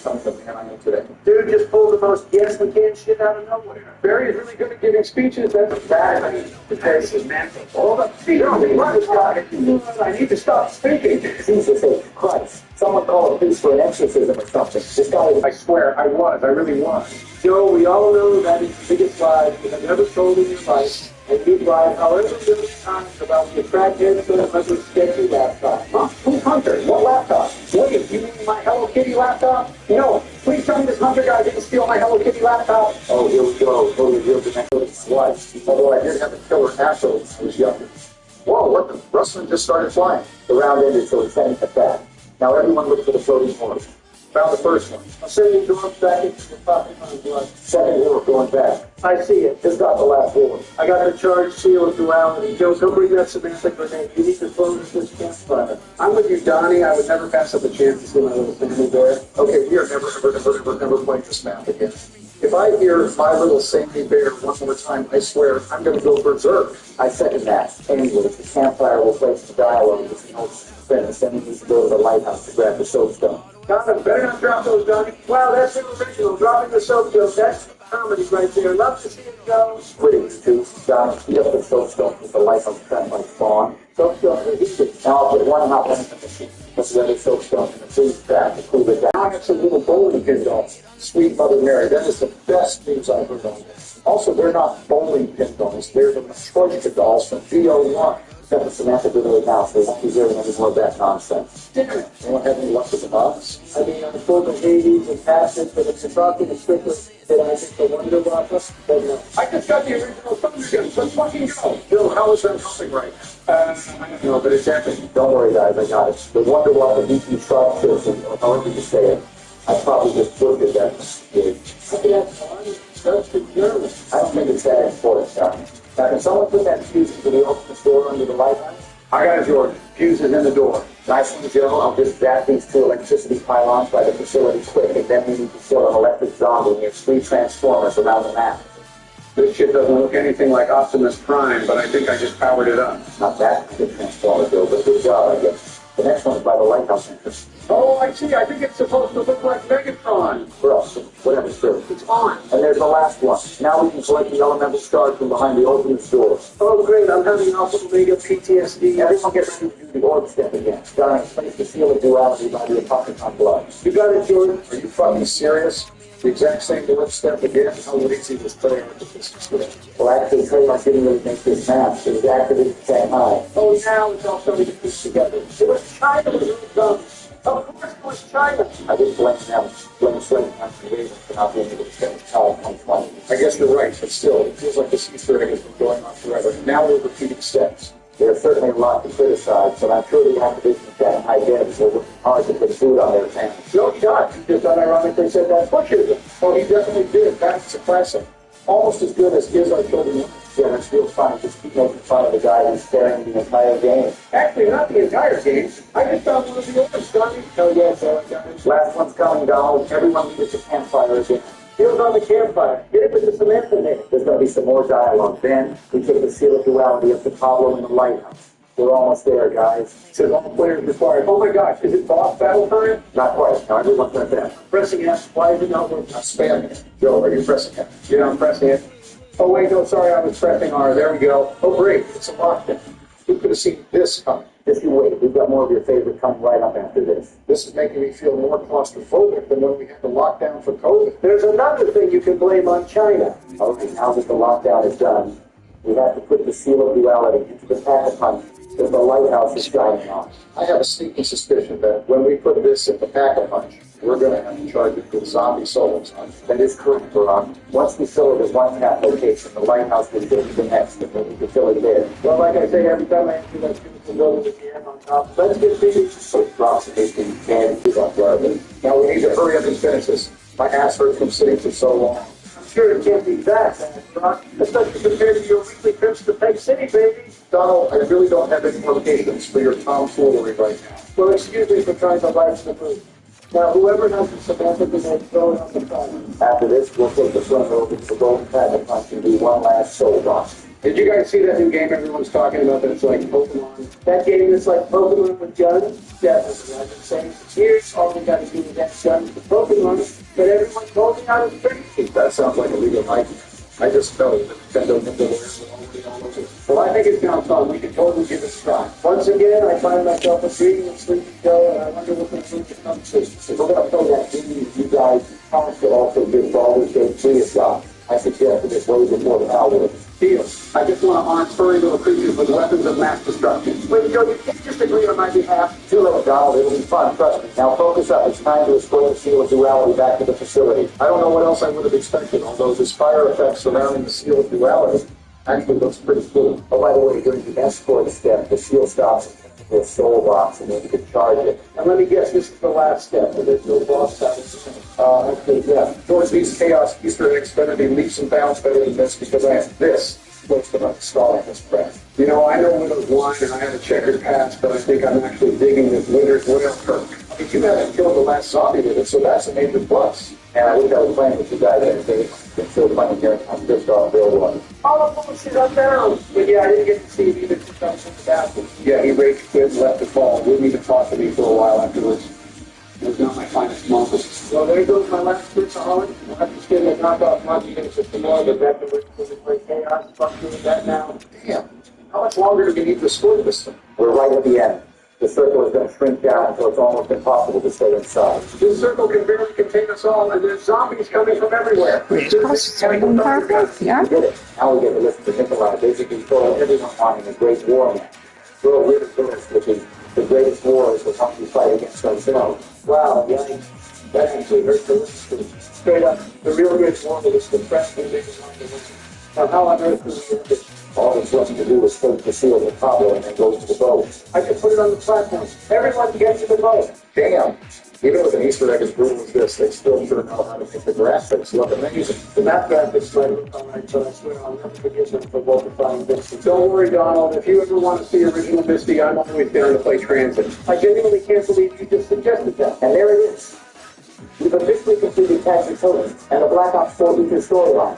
becoming the man I am today. Dude just pulled the most yes-we-can shit out of nowhere. Barry's really good at giving speeches. That's bad. I mean, the face is mental. All the I need to stop speaking. Jesus H. Christ. Someone call a priest for an exorcism or something. This guy is... I swear, I really was. Joe, we all know that is the biggest lie you have ever told in your life. And you've lied however many times about the attractiveness of Hunter's sketchy laptop. Huh? Who's Hunter? What laptop? Wait, you mean my Hello Kitty laptop? No. Please tell me this Hunter guy didn't steal my Hello Kitty laptop. Oh, here we go. Totally real dimensional slice. Although I did have a killer afro when I was younger. Whoa, what the? Russell just started flying. The round ended, so it's sending it back. Now everyone look for the floating horse. Found the first one. I'll send you George back into the pocket on blood. Second horse going back. I see it. Just got the last horse. I got the charge seal of duality. Joe, come bring that Samantha grenade. You need to close this campfire. I'm with you, Donnie. I would never pass up a chance to see my little family there. Okay, we are never playing this map again. If I hear my little sandy bear one more time, I swear I'm going to go berserk. I second that. Anyway, the campfire will place the dialogue between Holmes and Fennis, and he needs to go to the lighthouse to grab the soapstone. Donnie, better not drop those, Donnie. Wow, that's the original. Dropping the soapstone. That's comedy right there. Love to see it go. Quitting these two. Donnie, speed up the soapstone with the lighthouse trying like spawn. Soapstone reheated. Now I'll put one hot in the machine. Put the other soapstone in the freeze trap to cool it down. Now I have some little bowling pin dolls. Sweet Mother Mary. That is the best news I've heard on this. Also, they're not bowling pin dolls. They're the Matryoshka dolls from VO1. Except for Samantha Goodley now, so they won't be hearing any more of that nonsense. Damn it. Anyone have any luck with the box? I mean, I'm full of Hades and passion, but it's a talking and strictly that I think the Wonder Waffle, but no. I just got the original Thunderguns. Let's fucking go. Bill, how is that helping right now? I don't know, but it's happening. Don't worry, guys, I got it. The Wonder Waffle DP Sharpshooter, or however you say it. I probably just butchered that mistake. Okay, that's fine. That's the German. I don't think it's that important, Johnny. Now, can someone put that fuse into the open door under the lighthouse? I got it, George. Fuse is in the door. Nice one, Joe. I'll just zap these two electricity pylons by the facility quick, and then we need to kill an electric zombie near 3 transformers around the map. This shit doesn't look anything like Optimus Prime, but I think I just powered it up. Not that good transformer, Joe, but good job, I guess. The next one's by the lighthouse entrance. Oh, I see. I think it's supposed to look like Megatron. Well, whatever's true. It's on. And there's the last one. Now we can collect the elemental stars from behind the opening door. Oh, great. I'm having alpha omega PTSD. Everyone get ready to do the orb step again. Johnny, place the seal of duality by the Apocryphon blood. You got it, Jordan. Are you fucking serious? The exact same orb step again? How lazy was Trey with the business today? Well, actually, Treyarch didn't really make this map. It was activated Shanghai. Oh, now it's all starting to piece together. It was China that really dumb. Of course it was China. I just blame them. Blame Slate and Raven for not being able to spend Cal 2020. I guess you're right, but still, it feels like this Easter egg has been going on forever. Now we're repeating steps. There's certainly a lot to criticize, but I'm sure the activists in Shanghai devs are working hard to put food on their hands. No shot. He just unironically said that butchered. Oh, he definitely did. That's a classic. Almost as good as Is Our Children. Yeah, it feels fine. Just keep making fun of the guy who's staring the entire game. Actually, not the entire game. I just found one of the others, Johnny. Oh, yes, I got it. Last one's coming, Donald. Everyone leave the campfire again. Here's on the campfire. Get it with the Samantha name. There's going to be some more dialogue. Then we take the seal of duality up to Pablo in the lighthouse. We're almost there, guys. It says all players required. Oh my gosh, is it boss battle time? Not quite. Now everyone's going to Pressing S. Why is it not working? I'm spamming it. Joe, are you pressing it? Yeah, I'm pressing it. Oh wait, no, sorry, I was pressing R. There we go. Oh great, it's a lockdown. Who could have seen this coming? Just you wait. We've got more of your favorite coming right up after this. This is making me feel more claustrophobic than when we had the lockdown for COVID. There's another thing you can blame on China. Okay, now that the lockdown is done, we have to put the seal of duality into the packet punch because the lighthouse is shining on. I have a sneaking suspicion that when we put this in the pack-a-punch, we're going to have to charge it with zombie solos on it. That is correct, Ron. Once we fill it at one tap location, the lighthouse will go to the next, and then we can fill it there. Well, like I say, every time I enter that beautiful building again on top, let's get busy. So it drops and it can keep on driving. Now we need to hurry up and finish this. My ass hurts from sitting for so long. I'm sure it can't be that bad, Ron. Especially compared to your weekly trips to Peg City, baby. Donald, I really don't have any more patience for your tomfoolery right now. Well, excuse me for trying to lighten the mood. Now, whoever has the Samantha grenade, throw it on the fire. After this, we'll take the front over to the golden packet punch and do one last soul box. Did you guys see that new game everyone's talking about that's like Pokemon? That game that's like Pokemon with guns? Definitely. I've been saying for years, all we got to do is get guns with Pokemon, but everyone's holding out as crazy. That sounds like a legal nightmare. I just know that Nintendo and the lawyers are already all over it. Well, I think it's now fun. We can totally give it a try. Once again, I find myself agreeing with Sleepy Joe, and I wonder what the future comes to. If we're going to play that game, you guys have to also give Baldur's Gate 3 a shot. I suggest that it's way before the algorithm. Deal. I just want to harm furry little creatures with weapons of mass destruction. Wait, Joe, you can't just agree on my behalf. Too late, Donald. It'll be fun, trust me. Now focus up. It's time to escort the seal of duality back to the facility. I don't know what else I would have expected, although this fire effect surrounding the seal of duality actually looks pretty cool. Oh, by the way, during the escort step, the seal stops in the soul box, and then you can charge it. And let me guess, this is the last step, but there's no boss fight. Okay, yeah. Towards these chaos Easter eggs better be leaps and bounds better than this because I have this close to installing this breath. You know, I know Widow's wine and I have a checkered past, but I think I'm actually digging this Widow's perk. I mean, you haven't killed the last zombie with it, so that's a major plus. And I wish I was playing with you guys. It's so funny hearing I'm just on real one. All the bullshit I'm down. But yeah, I didn't get to see it either since I was in the bathroom. Yeah, he rage quit and left the call. Wouldn't even talk to me for a while afterwards. It was not my finest moment. Well, there goes my last Fruitsaholic. I'll have to spin the knockoff monkey games with some more, but that's the way to play chaos. Fuck you with that now. Damn. How much longer do we need to score this thing? We're right at the end. The circle is going to shrink down until it's almost impossible to stay inside. This circle can barely contain us all, and there's zombies coming from everywhere. Wait, perfect. Yeah. We did it. Now we get to listen to Nikolai basically throw everyone wanting a great war man. Throw a weird list, which is the greatest war is the one we fight against ourselves. Wow, yeah, that actually hurts to listen to. Straight up, the real great war was compressed and big on the listen. Now, how on earth do we end it? All that's left to do is take the seal of the Pablo and then go to the boat. I can put it on the platform. Everyone get to the boat. Damn. Even with an Easter egg as brutal as this, they still sure know how to make the graphics look amazing. The map graphics might look all right, but I swear I'll never forgive them for multiplying Misty. Don't worry, Donald. If you ever want to see original Misty, I'm always down to play Transit. I genuinely can't believe you just suggested that. And there it is. We've officially completed Capture Totem and the Black Ops 4 Luther storyline.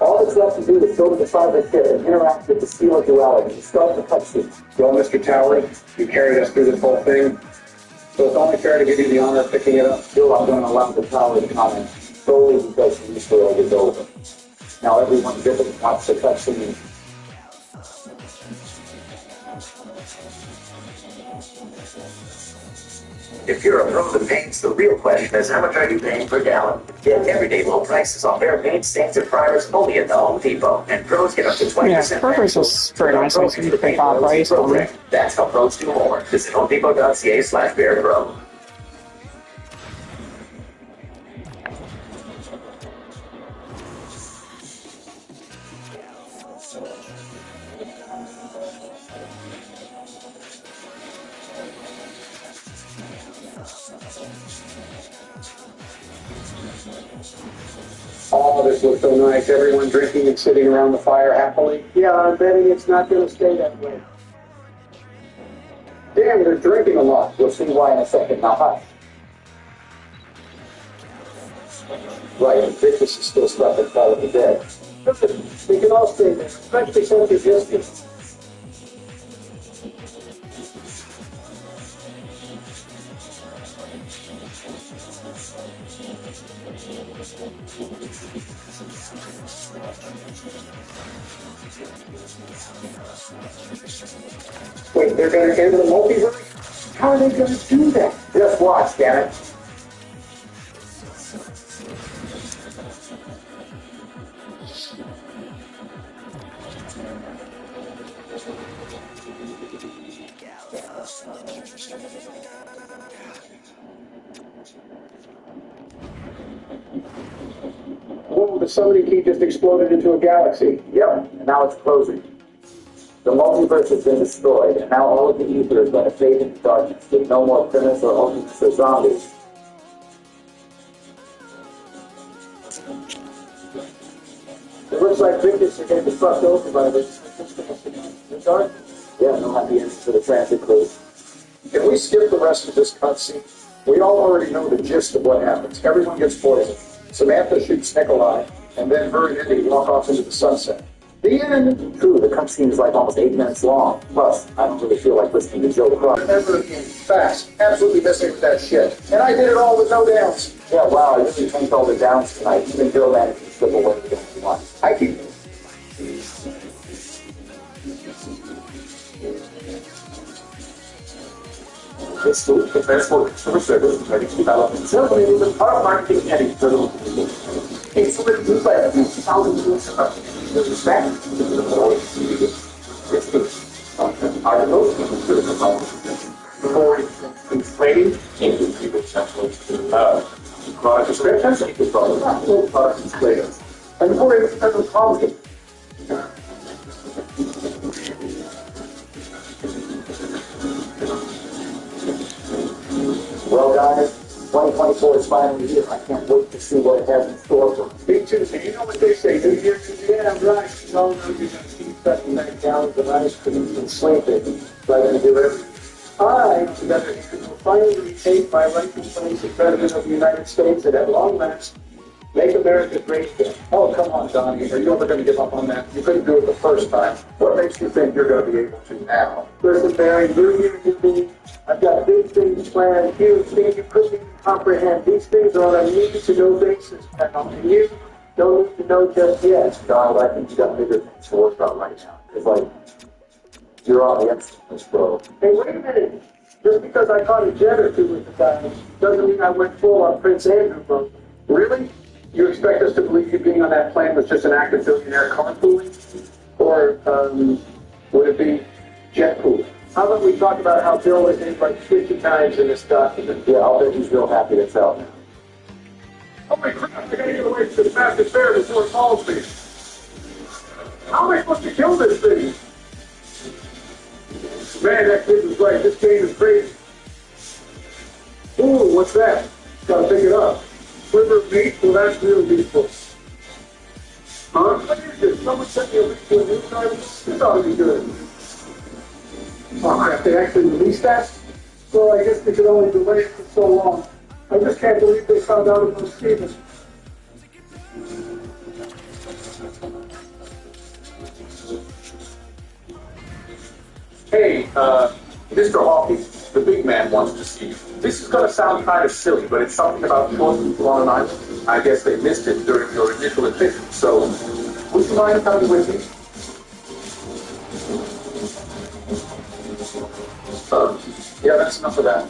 All that's left to do is go to the side of the ship and interact with the seal of duality and start the cutscene. Well, Mr. Towers, you carried us through this whole thing, so it's only fair to give you the honor of picking it up. Still, I'm going to allow the Towers to comment solely because the Easter egg is over. Now everyone visit and watch the cutscene. If you're a pro of the paints, the real question is how much are you paying per gallon? Get everyday low prices on bare paint, stains, and primers only at the Home Depot. And pros get up to 20% Yeah, Purpose was very nice. So you could pick off price for me. That's how pros do more. Visit HomeDepot.ca/BearPro. Oh, this looks so nice. Everyone drinking and sitting around the fire happily. Yeah, I'm betting it's not going to stay that way. Damn, they're drinking a lot. We'll see why in a second. Now hush. Right, and Victus is still stuck in front of the dead. Listen, they can all stay there, especially since they're just... Wait, they're going to enter the multiverse? How are they going to do that? Just watch, damn it. Whoa, the summoning key just exploded into a galaxy. Yep, and now it's closing. The multiverse has been destroyed, and now all of the ether is going to fade into darkness, with no more Primus or Ultimus or zombies. It looks like Victus are getting sucked over by the darkness. Yeah, no happy ending for the transit crew. Can we skip the rest of this cutscene? We all already know the gist of what happens. Everyone gets poisoned. Samantha shoots Nikolai, and then her and Indy walk off into the sunset. The end. True, the cup seems like almost 8 minutes long. Plus, I don't really feel like listening to Joe Cross. Remember again, fast. Absolutely missing with that shit. And I did it all with no downs. Yeah, wow, I really tanked all the downs tonight. Even Joe managed to slip away with only one. I keep. This week, the best for customer service is ready to develop and celebrate with our marketing and internal excellent newsletter with thousands of respect to the voice. Articles to the for explaining into people central product descriptions, product displays, and for internal policy. Well, guys, 2024 is finally here. I can't wait to see what it has in store for us. Me too. So you know what they say, New Year, New Year, I'm right. You all know you're going to keep sucking 9 gallons of ice cream and sleeping. So I'm going to do everything. I, on the other hand, will finally retake my rightful place as President of the United States and at long last, make America great again. Oh, come on, Donnie. Are you ever going to give up on that? You couldn't do it the first time. What makes you think you're going to be able to now? Listen, Barry, New Year, New Me. I've got big things planned, huge things you couldn't even comprehend. These things are on a need-to-know basis, pal, and you don't need to know just yet. Donald, I think you got bigger things to worry about right now. It's like, you're on the instruments, bro. Hey, wait a minute. Just because I caught a jet or two with the guys doesn't mean I went full on Prince Andrew, bro. Really? You expect us to believe you being on that plane was just an act of billionaire carpooling? Or would it be jet pooling? How about we talk about how Bill was named like 50 times in this document? Yeah, I'll bet he's real happy that's out now. Holy crap, I gotta get away from this fastest fare before it falls me. How am I supposed to kill this thing? Man, that kid was right. This game is crazy. Ooh, what's that? Gotta pick it up. Sliver of meat? Well, that's real meatful. Huh? What is this? Someone sent me a link to a news article? This ought to be good. Oh, crap, they actually released that? Well, I guess they could only delay it for so long. I just can't believe they found out about Stevens. Hey, Mr. Hawkins, the big man wants to see you. This is going to sound kind of silly, but it's something about short people on an island. I guess they missed it during your initial admission, so would you mind coming with me? Yeah, that's enough of that.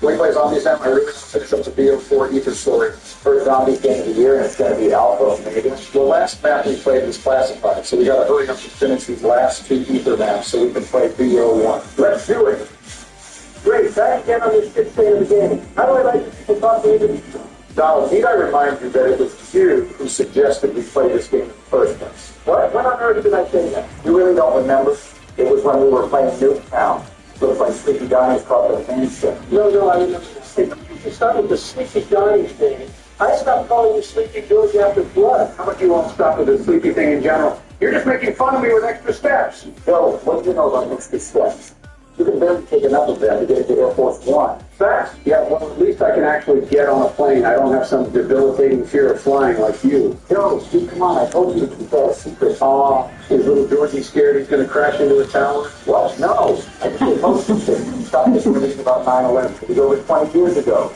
When he plays Zombies Time, I really want to finish up the BO4 Ether story. First Zombies game of the year, and it's going to be Alpha Omega. The last map we played was classified, so we got to hurry up and finish these last 2 Ether maps so we can play BO1. Let's do it. Great, back again on this fifth day of the game. How do I like the people talk to me? Donald, need I remind you that it was you who suggested we play this game in the first place? What? When on earth did I say that? You really don't remember? It was when we were playing Newtown. Looks like Sleepy Donnie's caught the handshake. No, I remember this. Hey, don't you start with the Sleepy Donnie thing. I stopped calling you Sleepy George after blood. How about you all stop with the sleepy thing in general? You're just making fun of me with extra steps. Joe, what do you know about extra steps? You can barely take enough of them to get to Air Force One. Fast? Yeah, well, at least I can actually get on a plane. I don't have some debilitating fear of flying like you. Joe, dude, come on, I told you to keep that a secret. Aw, is little Georgie scared he's going to crash into a tower? What? No. I just told you to stop this information about 9/11. It was over 20 years ago.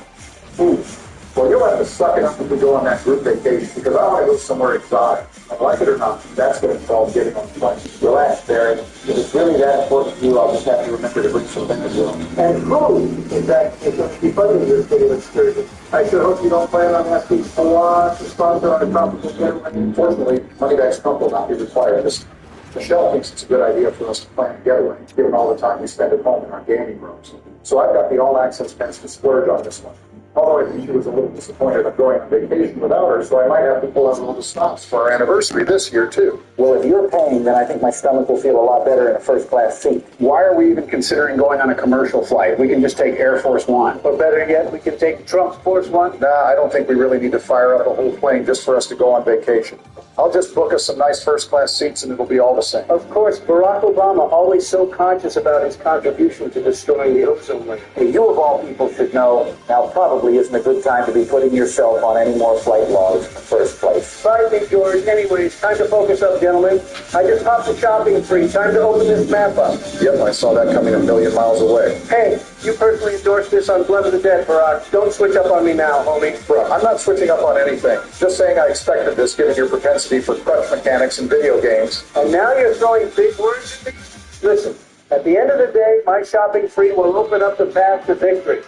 Well, you'll have to suck it up if we go on that group vacation, because I want to go somewhere exotic. And like it or not, that's going to involve getting on the plane. Relax, Barry. If it's really that important to you, I'll just have to remember to bring something to do. And who, in fact, is going to be funding this video excursion? I sure hope you don't plan on asking a lot to sponsor our tropical getaway. Unfortunately, Moneybags Pump will not be required this time. Michelle thinks it's a good idea for us to plan a getaway, given all the time we spend at home in our gaming rooms. So I've got the all-access pens to splurge on this one. Although I think she was a little disappointed of going on vacation without her, so I might have to pull out a little stops for our anniversary this year, too. Well, if you're paying, then I think my stomach will feel a lot better in a first-class seat. Why are we even considering going on a commercial flight? We can just take Air Force One. Or better yet, we can take Trump's Force One. Nah, I don't think we really need to fire up a whole plane just for us to go on vacation. I'll just book us some nice first-class seats and it'll be all the same. Of course, Barack Obama, always so conscious about his contribution to destroying the ozone layer. Hey, you of all people should know, now probably isn't a good time to be putting yourself on any more flight logs in the first place. Bye, Big George. Anyways, time to focus up, gentlemen. I just hopped the shopping spree. Time to open this map up. Yep, I saw that coming a million miles away. Hey, you personally endorsed this on Blood of the Dead, Barack. Don't switch up on me now, homie. Bro, I'm not switching up on anything. Just saying I expected this given your propensity for crutch mechanics in video games. And now you're throwing big words at me? Listen, at the end of the day, my shopping spree will open up the path to victory.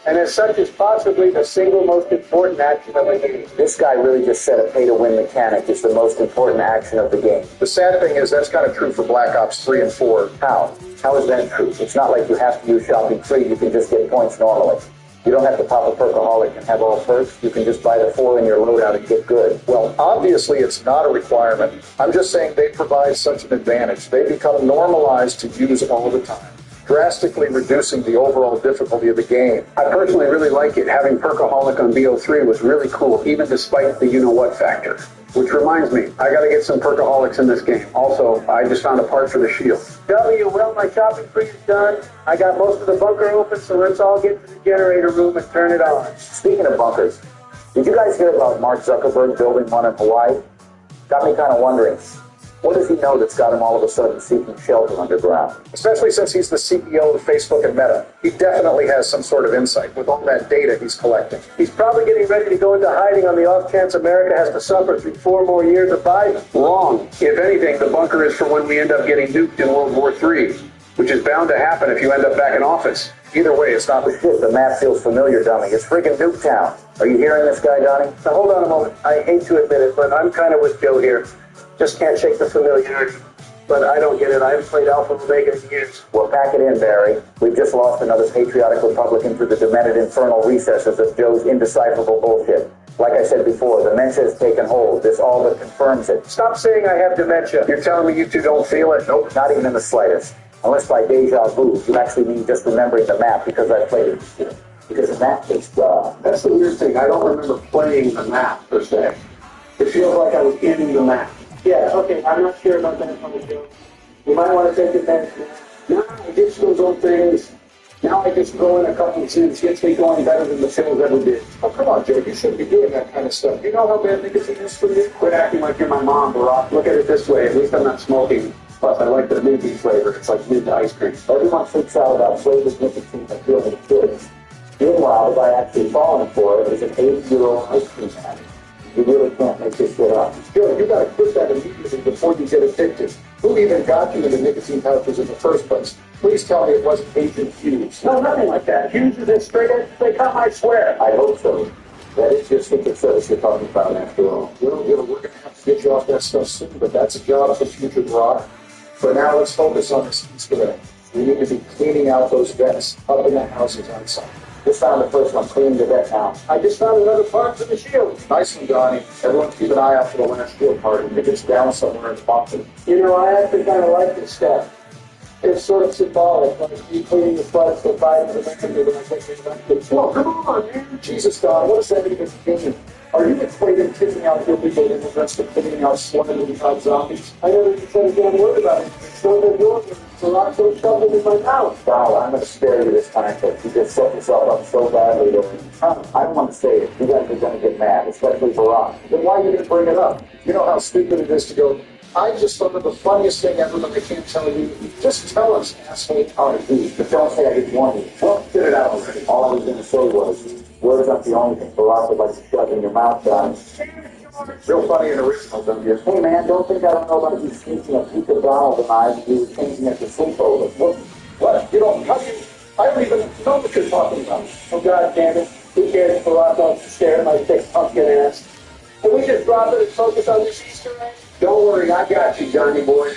And as such is possibly the single most important action of the game. This guy really just said a pay-to-win mechanic is the most important action of the game. The sad thing is that's kind of true for Black Ops 3 and 4. How? How is that true? It's not like you have to use shopping free. You can just get points normally. You don't have to pop a perkaholic and have all perks. You can just buy the 4 in your loadout and get good. Well, obviously it's not a requirement. I'm just saying they provide such an advantage. They become normalized to use all the time, drastically reducing the overall difficulty of the game. I personally really like it. Having Perkaholic on BO3 was really cool, even despite the you-know-what factor. Which reminds me, I gotta get some Perkaholics in this game. Also, I just found a part for the shield. Well, my shopping spree is done. I got most of the bunker open, so let's all get to the generator room and turn it on. Speaking of bunkers, did you guys hear about Mark Zuckerberg building one in Hawaii? Got me kind of wondering. What does he know that's got him all of a sudden seeking shelter underground? Especially since he's the CEO of Facebook and Meta. He definitely has some sort of insight with all that data he's collecting. He's probably getting ready to go into hiding on the off chance America has to suffer through 4 more years of Biden. Wrong. If anything, the bunker is for when we end up getting nuked in World War III, which is bound to happen if you end up back in office. Either way, it's not Oh shit, the map feels familiar, dummy. It's friggin' Nuketown. Are you hearing this guy, Donnie? Now hold on a moment. I hate to admit it, but I'm kind of with Joe here. Just can't shake the familiarity. But I don't get it. I haven't played Alpha Omega in years. Well, pack it in, Barry. We've just lost another patriotic Republican to the demented infernal recesses of Joe's indecipherable bullshit. Like I said before, dementia has taken hold. This all but confirms it. Stop saying I have dementia. You're telling me you two don't feel it? Nope, not even in the slightest. Unless by deja vu, you actually mean just remembering the map because I played it before. Because in that case, That's the weird thing. I don't remember playing the map, per se. It feels like I was in the map. Yeah, okay, I'm not sure about that, Joe. You might want to take it back. No, I ditch those old things. Now I just throw in a couple of tunes. Gets me going better than the pills ever did. Oh, come on, Joe. You shouldn't be doing that kind of stuff. You know how bad nicotine is for you? Quit acting like you're my mom, Barack. Look at it this way. At least I'm not smoking. Plus, I like the minty flavor. It's like mint ice cream. everyone freaks out about flavored nicotine appealing to kids. Meanwhile, the guy actually falling for it is an 80-year-old ice cream addict. You really can't make this shit up. Joe, you gotta quit that immediately before you get addicted. Who even got you into nicotine pouches in the first place? Please tell me it wasn't Agent Hughes. No, nothing like that. Hughes is as straight as they come, I swear. I hope so. That is your secret service you're talking about after all. Well, we're gonna have to get you off that stuff soon, but that's a job for future Brock. For now, let's focus on this Easter egg. We need to be cleaning out those vents up in the houses on site. Just found the first one, cleaning the vet now. I just found another part for the shield. Nice one, Donnie. Everyone keep an eye out for the last shield part. I think it's down somewhere in Boston. You know, I actually kind of like this stuff. It's sort of symbolic, like you cleaning the sludge for Biden's elected when I get elected. Well, come on, man. Jesus, Don, what does that even mean? Are you equating kicking out illegal immigrants to cleaning out slimy zombies? I never even said a damn word about it. So they're doing it. It's a lot so trouble in my mouth. Wow, I'm going to spare you this time, but you just set yourself up so badly that I don't want to say it. You guys are going to get mad, especially Barack. Then why are you going to bring it up? You know how stupid it is to go, I just thought of the funniest thing ever, but I can't tell you. Just tell us, asshole. All right, please, but don't say I didn't want you. Well, get it out already. All I was going to say was, words aren't the only thing Barack would like to shove in your mouth, Don. Real funny and original, don't you? Hey, man, don't think I don't know about you sneaking a peek of Donald and I when you were changing at the sleepover. What? You don't, how do you, I don't even know what you're talking about. Oh, God damn it. Who cares if Barack wants to stare at my thick pumpkin ass? Can we just drop it and focus on this Easter egg? Don't worry, I got you, Johnny boy.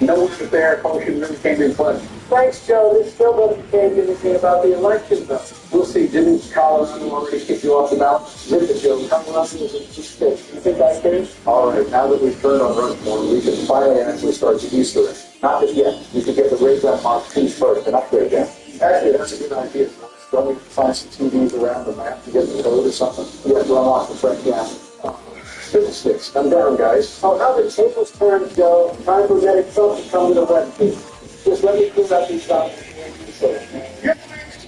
No one's there. Potion really came in clutch. Thanks, Joe. This still doesn't change anything about the election, though. We'll see. Didn't Colorado already kick you off the ballot? Listen, Joe, Colorado is a mistake. You think I can? All right, now that we've turned on Rushmore, we can finally actually start the Easter egg. Not just yet. You should get the rig up Mark piece first and upgrade them. Actually, that's a good idea. Don't we find some TVs around the map to get the code or something? Yeah, run off the front camera. Fiddlesticks. I'm down, guys. Oh, how the tables turn, Joe. Time for medic Trump to come to the West. Just let me clean up these documents.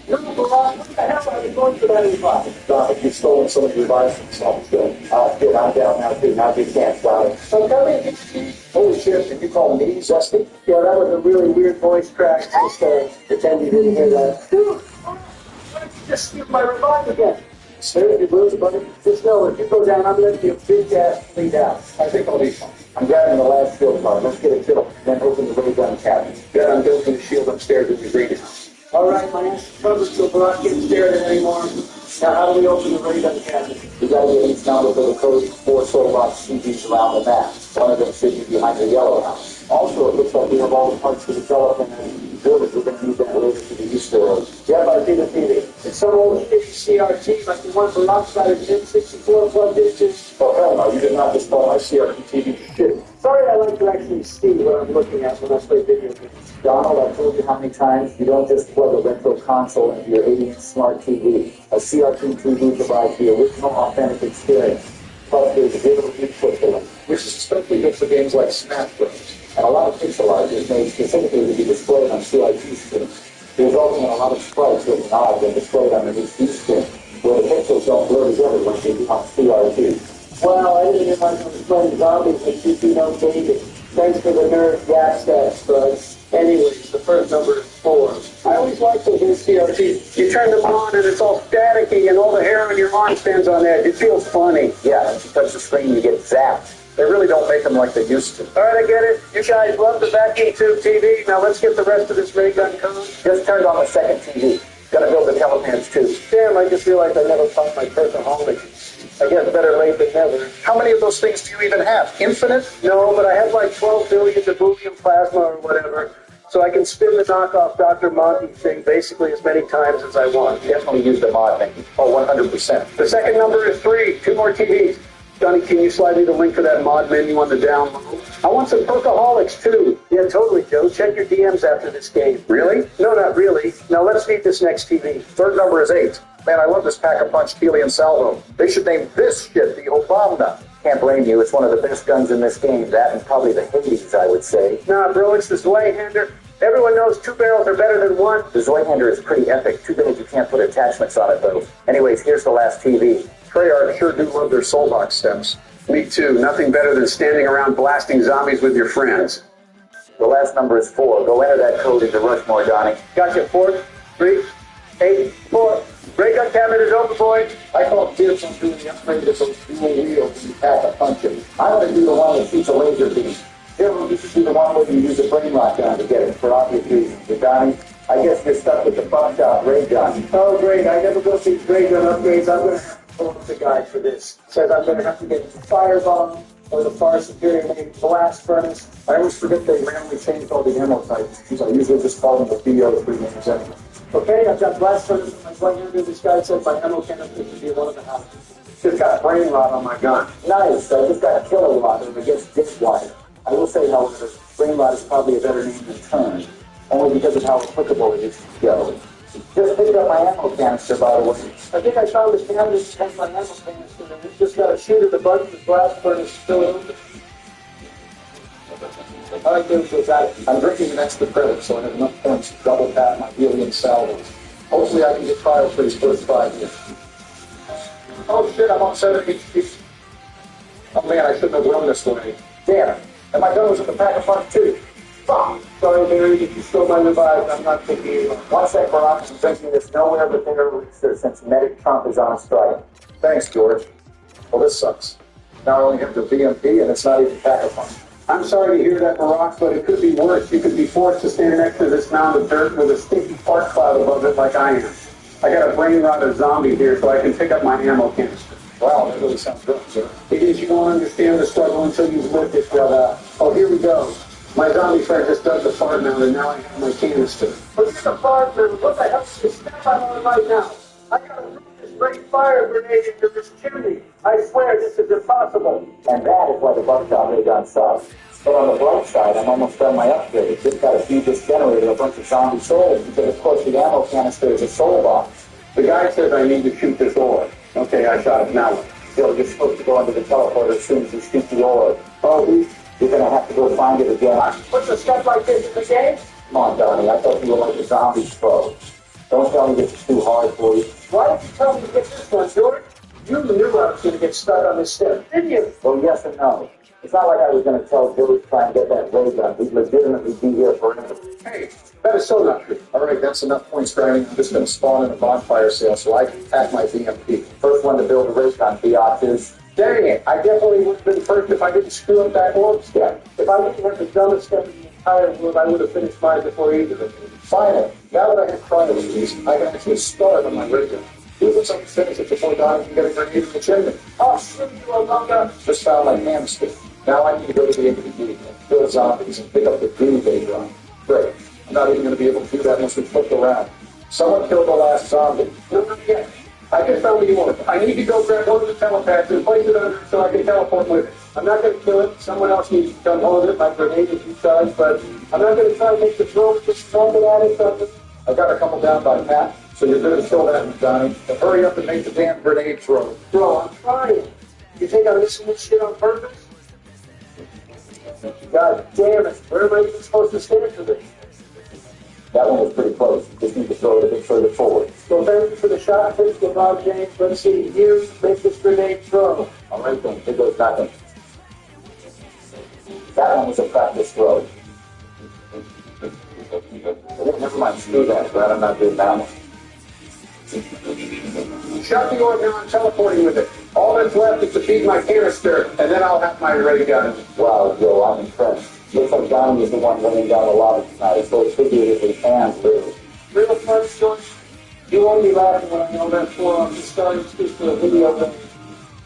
No, Barack, what the hell? I was going for that advice. Doc, you've stolen some of your advice from yourself, Joe. Shit, I'm down now too. Now you can't stop it. So tell me, Holy shit, did you call me Zesty? yeah, that was a really weird voice crack. Just pretend you didn't hear that. Dude, why don't you just steal my revive again? Stay with your blues, buddy. Just know if you go down, I'm letting you a big ass lead out. I think I'll be fine. I'm grabbing the last shield card. Let's get a kill, then open the ray gun cabinet. Yeah, I'm building the shield upstairs in the greenhouse. All right, my ass is covered, so we're not getting stared at anymore. Now, how do we open the ray gun cabinet? We gotta get each number for the code 4 soul box CDs around the map. One of them should be behind the yellow house. Also, it looks like we have all the parts for the telephone and builders. We're gonna need that later for the Easter egg. Jeff, I see the TV. It's some old shitty CRT, like the one from outside of N64 plugged into. Oh, hell no, you did not just call my CRT TV shit. Sorry, I like to actually see what I'm looking at when I play video games. Donald, I've told you how many times you don't just plug a retro console into your 80-inch smart TV. A CRT TV provides the original, authentic experience. Plus, there's zero input delay, Which is especially good for games like Smash Bros. and a lot of pixel art is made specifically to be displayed on CRT screens, resulting in a lot of sprites looking odd when displayed on an HD screen, where the pixels don't blur together when they become CRT. Well, I didn't realize I was playing zombies with GP David. Thanks for the nerd gas stats, bud. Anyways, the first number is 4. I always like those new CRTs. You turn them on and it's all staticky and all the hair on your arm stands on edge. It feels funny. Yeah, and if you touch the screen, you get zapped. They really don't make them like they used to. All right, I get it. You guys love the vacuum tube TV. Now let's get the rest of this ray gun code. Just turned on the second TV. Gonna build the telepans too. Damn, I just realized I never taught my personality. I guess better late than never. How many of those things do you even have? Infinite? No, but I have like 12 billion Debuvium plasma or whatever. So I can spin the knockoff Dr. Monty thing basically as many times as I want. Definitely use the mod thing. Oh, 100%. The second number is 3. 2 more TVs. Johnny, can you slide me the link for that mod menu on the download? I want some Perkaholics too. Yeah, totally, Joe. Check your DMs after this game. Really? No, not really. Now let's feed this next TV. Third number is 8. Man, I love this Pack-a-Punch Helium Salvo. They should name this shit the Obama. Can't blame you. It's one of the best guns in this game. That and probably the Hades, I would say. Nah, bro, it's the Zweihander. Everyone knows 2 barrels are better than 1. The Zweihander is pretty epic. Too bad you can't put attachments on it, though. Anyways, here's the last TV. Treyarch sure do love their Soulbox stems. Me too. Nothing better than standing around blasting zombies with your friends. The last number is 4. Go enter that code into Rushmore, Donnie. Gotcha. 4, 3, 8, 4. Ray gun cabinet is open, boys. I call dibs on doing the upgrade of those dual wheels and Pack-a-Punching. I'm going to do the one that shoots a laser beam. Jim, you should do the one where you use a brain lock gun to get it for obvious reasons. But Donnie, I guess you're stuck with the buckshot ray gun. Oh, great. I never go see ray gun upgrades. I'm going to have to pull up the guide for this. Says I'm going to have to get the firebomb or the far superior named blast furnace. I always forget they randomly changed all the ammo types, because I usually just call them the BO3 names anyway. Okay, I've got blast furnace in my right hand. This guy said my ammo canister should be one of the houses. Just got a brain rot on my gun. Nice. I just got a killer lot and it gets dishwire. I will say, however, brain rot is probably a better name than turn, only because of how applicable it is to go. Just picked up my ammo canister, by the way. I think I found this cabinet that has my ammo canister and it's just got a shoot at the button with blast furnace still open. All right, dude, so I'm drinking an extra credit, so I have enough points to double pat my helium salvos. Hopefully I can get trial for these first 5 years. Oh shit, I'm on 7 HP. Oh man, I shouldn't have run this way. Damn it. And my gun was in the Pack-a-Punch too. Fuck. Sorry, Barry, if you stole my revive, I'm not taking you. One sec, Barack, I'm drinking this nowhere but there elixir since Medic Trump is on strike. Thanks, George. Well, this sucks. Now I only have the VMP and it's not even Pack-a-Punch. I'm sorry to hear that, Barack, but it could be worse. You could be forced to stand next to this mound of dirt with a stinky fart cloud above it like I am. I got a brain rotted zombie here so I can pick up my ammo canister. Wow, that really sounds good, sir. It is, you won't understand the struggle until you've lived it, brother. Oh, here we go. My zombie friend just dug the fart mound and now I have my canister. Look at the fart mound. What the hell is this step I'm on right now? I gotta throw this great fire grenade into this chimney. I swear this is impossible. And that is why the buckshot ray gun sucks. But on the bright side, I'm almost done my upgrade. Just got to feed this generator a bunch of zombie souls, because of course the ammo canister is a soul box. The guy says I need to shoot this ore. Okay, I shot it. Now what? Still, you're supposed to go into the teleporter as soon as you shoot the ore. Oh, You're going to have to go find it again. what's a step like this in the game? Come on, Donnie, I thought you were like the zombie pro. Don't tell me this is too hard for you. Why did you tell me to get this one, George? You knew I was going to get stuck on this step, didn't you? Well, yes and no. It's not like I was going to tell Joe to try and get that ray gun. We'd legitimately be here forever. Hey, that is so not true. All right, that's enough points grinding. I'm just going to spawn in a bonfire sale so I can pack my BMP. First one to build a ray gun, Fiat is. Dang it, I definitely would have been first if I didn't screw up that orb step. If I didn't have the dumbest step in the entire world, I would have finished mine before either of them. Finally, now that I have cryo release, I can actually start on my ray gun. Even so I can finish it before Donnie can get a grenade in the chimney. Oh, screw you, Olunga. Just found my hamster. Now I need to go to the end of the game and kill zombies and pick up the goo they run. Great. I'm not even going to be able to do that unless we flip around. Someone killed the last zombie. No, not yet. I just found the orb. I need to go grab one of the telepaths and place it under it so I can teleport with it. I'm not going to kill it. Someone else needs to come hold it. My grenade is inside, but I'm not going to try to make the throw just throw it at it. Something. I've got a couple down by Pat, so you're going to kill that one, Donnie. But hurry up and make the damn grenade throw. Bro, I'm trying. You think I'm missing this shit on purpose? God damn it. Where am I even supposed to stand for this? That one was pretty close. Just need to throw it a bit further forward. So thank you for the shot, pitch, LeBron James. Let's see. You make this grenade throw. All right, then. Here goes nothing. That one was a practice throw. Never mind. Screw that. Glad I'm not doing that one. Shut the orb now. I'm teleporting with it. All that's left is to feed my canister, and then I'll have my ray gun. Wow, Joe, I'm impressed. Looks like Donnie is the one laying down the lobby tonight, so it's figured if we can, too. Real fun, George. You won't be laughing when I know that forearm is starting to speak for a video game.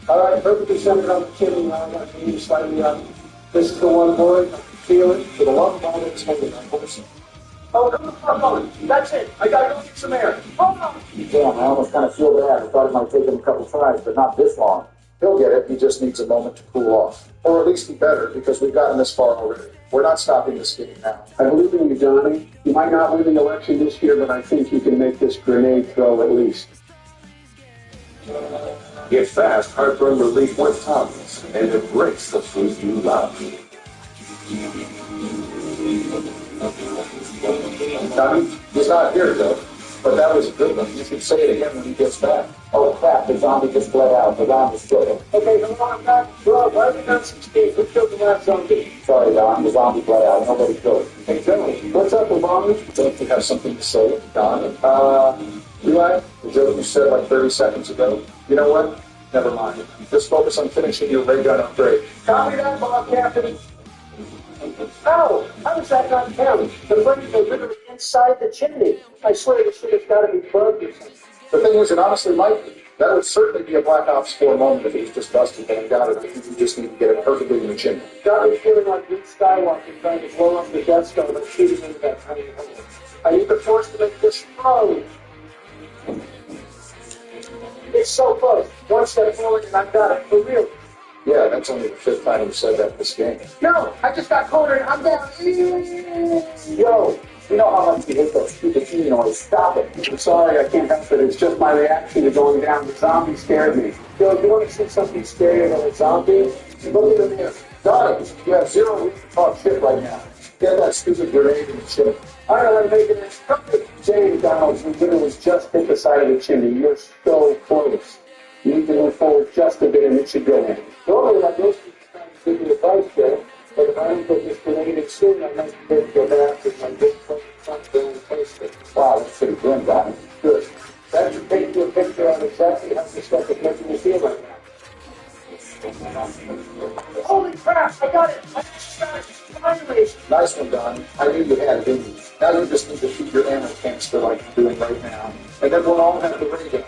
All right, perfectly centered on the chin. Now I'm going to move slightly up. This is the one boy. I can feel it. For the love of all that's holy, I'm forcing. Oh, come the fuck on. That's it. I got to go get some air. Hold on. Damn, I almost kind of feel bad. I thought it might take him a couple tries, but not this long. He'll get it. He just needs a moment to cool off. Or at least be better, because we've gotten this far already. We're not stopping this game now. I believe in you, Johnny. You might not win the election this year, but I think you can make this grenade throw at least. Get fast heartburn relief with Tums and embrace the food you love. Donnie, he's not here, though. But that was a good one. You should say it again when he gets back. Oh, crap, the zombie just bled out. The Don is still. Okay, come on, back. Bro, why are we not 16? Who killed the last zombie? Sorry, Don, the zombie bled out. Nobody killed it. Hey, General, what's up, Obama? Don't you have something to say, Don? Eli, the joke you said like 30 seconds ago. You know what? Never mind. Just focus on finishing your ray gun upgrade. Copy that, Bob, Captain. Ow! How does that not count? The flames are literally inside the chimney. I swear this shit has got to be bugged or something. The thing is, it honestly might be. That would certainly be a Black Ops 4 moment if it was just busted, but I doubt it. I think you just need to get it perfectly in the chimney. Got me feeling like Luke Skywalker trying to blow up the Death Star by shooting into that tiny hole. I need the force to make this explode. It's so close. One step forward and I got it. For real. Yeah, that's only the 5th time you've said that this game. No, I just got cornered. I'm down. Yo, you know how much you hate that stupid E noise. Stop it. I'm sorry, I can't help it. It's just my reaction to going down. The zombie scared me. Yo, if you want to see something scarier than a zombie, look in the mirror. Donnie, you have zero reason to talk shit right now. Get that stupid grenade in the chimney. All right, I'm making this. Jay Donald, you literally just hit the side of the chimney. You're so close. You need to move forward just a bit and it should go in. Normally, I go to give you advice there, but if I don't put this grenade in soon, I might be able to go back to my big front door and place it. Wow, that's pretty grim, Donnie. Good. That should take you a picture of exactly how this stuff is making you feel right now. Holy crap, I got it! I just got it! Finally! Nice one, Donnie. I knew you had it in you. Now you just need to shoot your ammo canister like you're doing right now. And then we'll all have the ray guns.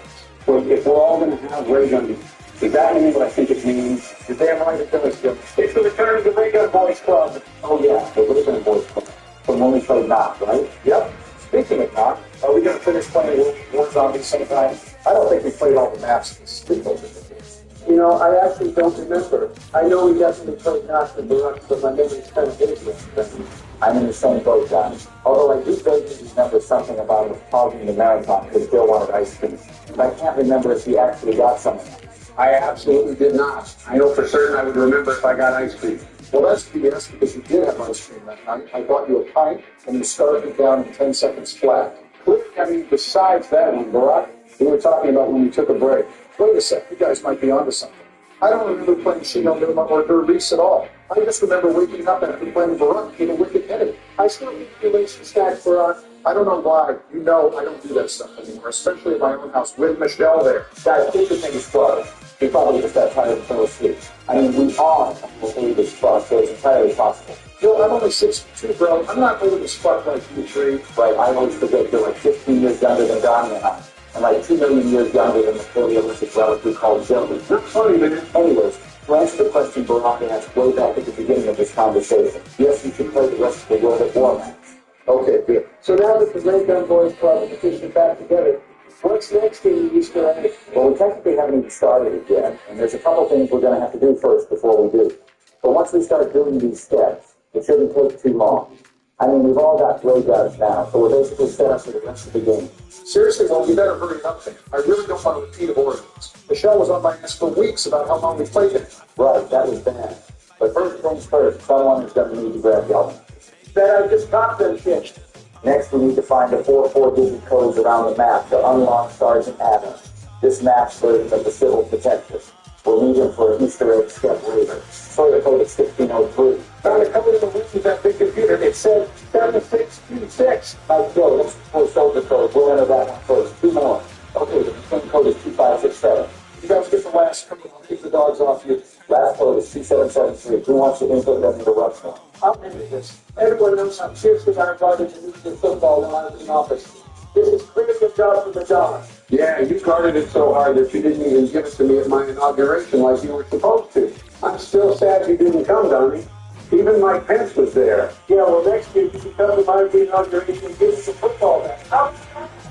Well, if we're all going to have ray guns, does that mean what I think it means? You're damn right it does, Jim. It's the return of the Ray Gun Boys Club. Oh, yeah, the Ray Boys Club. From when we played Knock, right? Yep. Speaking of Knock, are we going to finish playing War Zombies sometime? I don't think we played all the maps in this video. You know, I actually don't remember. I know we definitely played Knock the Barracks, but my memory's kind of hazy. I'm in the same boat, Johnny. Although I do vaguely remember something about us pausing the marathon because Bill wanted ice cream. But I can't remember if he actually got something. I absolutely did not. I know for certain I would remember if I got ice cream. Well, that's BS because you did have ice cream that night. I bought you a pint and you started it down in 10 seconds flat. I mean, besides that one, Barack, we were talking about when we took a break. Wait a sec, you guys might be onto something. I don't remember playing Shino Numa or Reese at all. I just remember waking up after playing Barack in a wicked headed. I still need to relate some stats, Barack. I don't know why. You know I don't do that stuff anymore, especially at my own house with Michelle there. Guys, think the thing is fun. He probably just got tired and fell asleep. I mean, we all believe this fuck, so it's entirely possible. Yo, I'm only 62, bro. I'm not old as fuck like you three. Right, I always forget you're like 15 years younger than Donnie and I. And like 2 million years younger than the Paleolithic relic we call Joey. Not funny, man. Anyways, to answer the question Barack asked way back at the beginning of this conversation, yes, you should play the rest of the world at war match. Okay, good. So now that the Ray Gun Boys Club is officially back together, what's next in the Easter egg? Well, we technically haven't even started it yet, and there's a couple things we're going to have to do first before we do. But once we start doing these steps, it shouldn't take too long. I mean, we've all got ray guns now, so we're basically set up for the rest of the game. Seriously, well, we better hurry it up then. I really don't want a repeat of Origins. Michelle was on my ass for weeks about how long we played it. Right, that was bad. But first things first, someone is going to need to grab the element. That I just got them shit. Next, we need to find the 4 digit codes around the map to unlock Sergeant Adams. This map's version of the Civil Protector. We'll need him for an Easter egg step later. Sorry, the code is 1603. Found a couple of the links with that big computer. It said 7626. Let's go. Let's post the code. We'll enter that one first. 2 more. Okay, the same code is 2567. You guys get the last code. I'll keep the dogs off you. Last code is 2773. Who wants to input that into Rushmore? I'll enter this. Everyone knows how serious we are about it in football when I was in office. This is clearly a job for the job. Yeah, you guarded it so hard that you didn't even give it to me at my inauguration like you were supposed to. I'm still sad you didn't come, Donnie. Even Mike Pence was there. Yeah, well, next year you can come to my inauguration and give us a football back. How?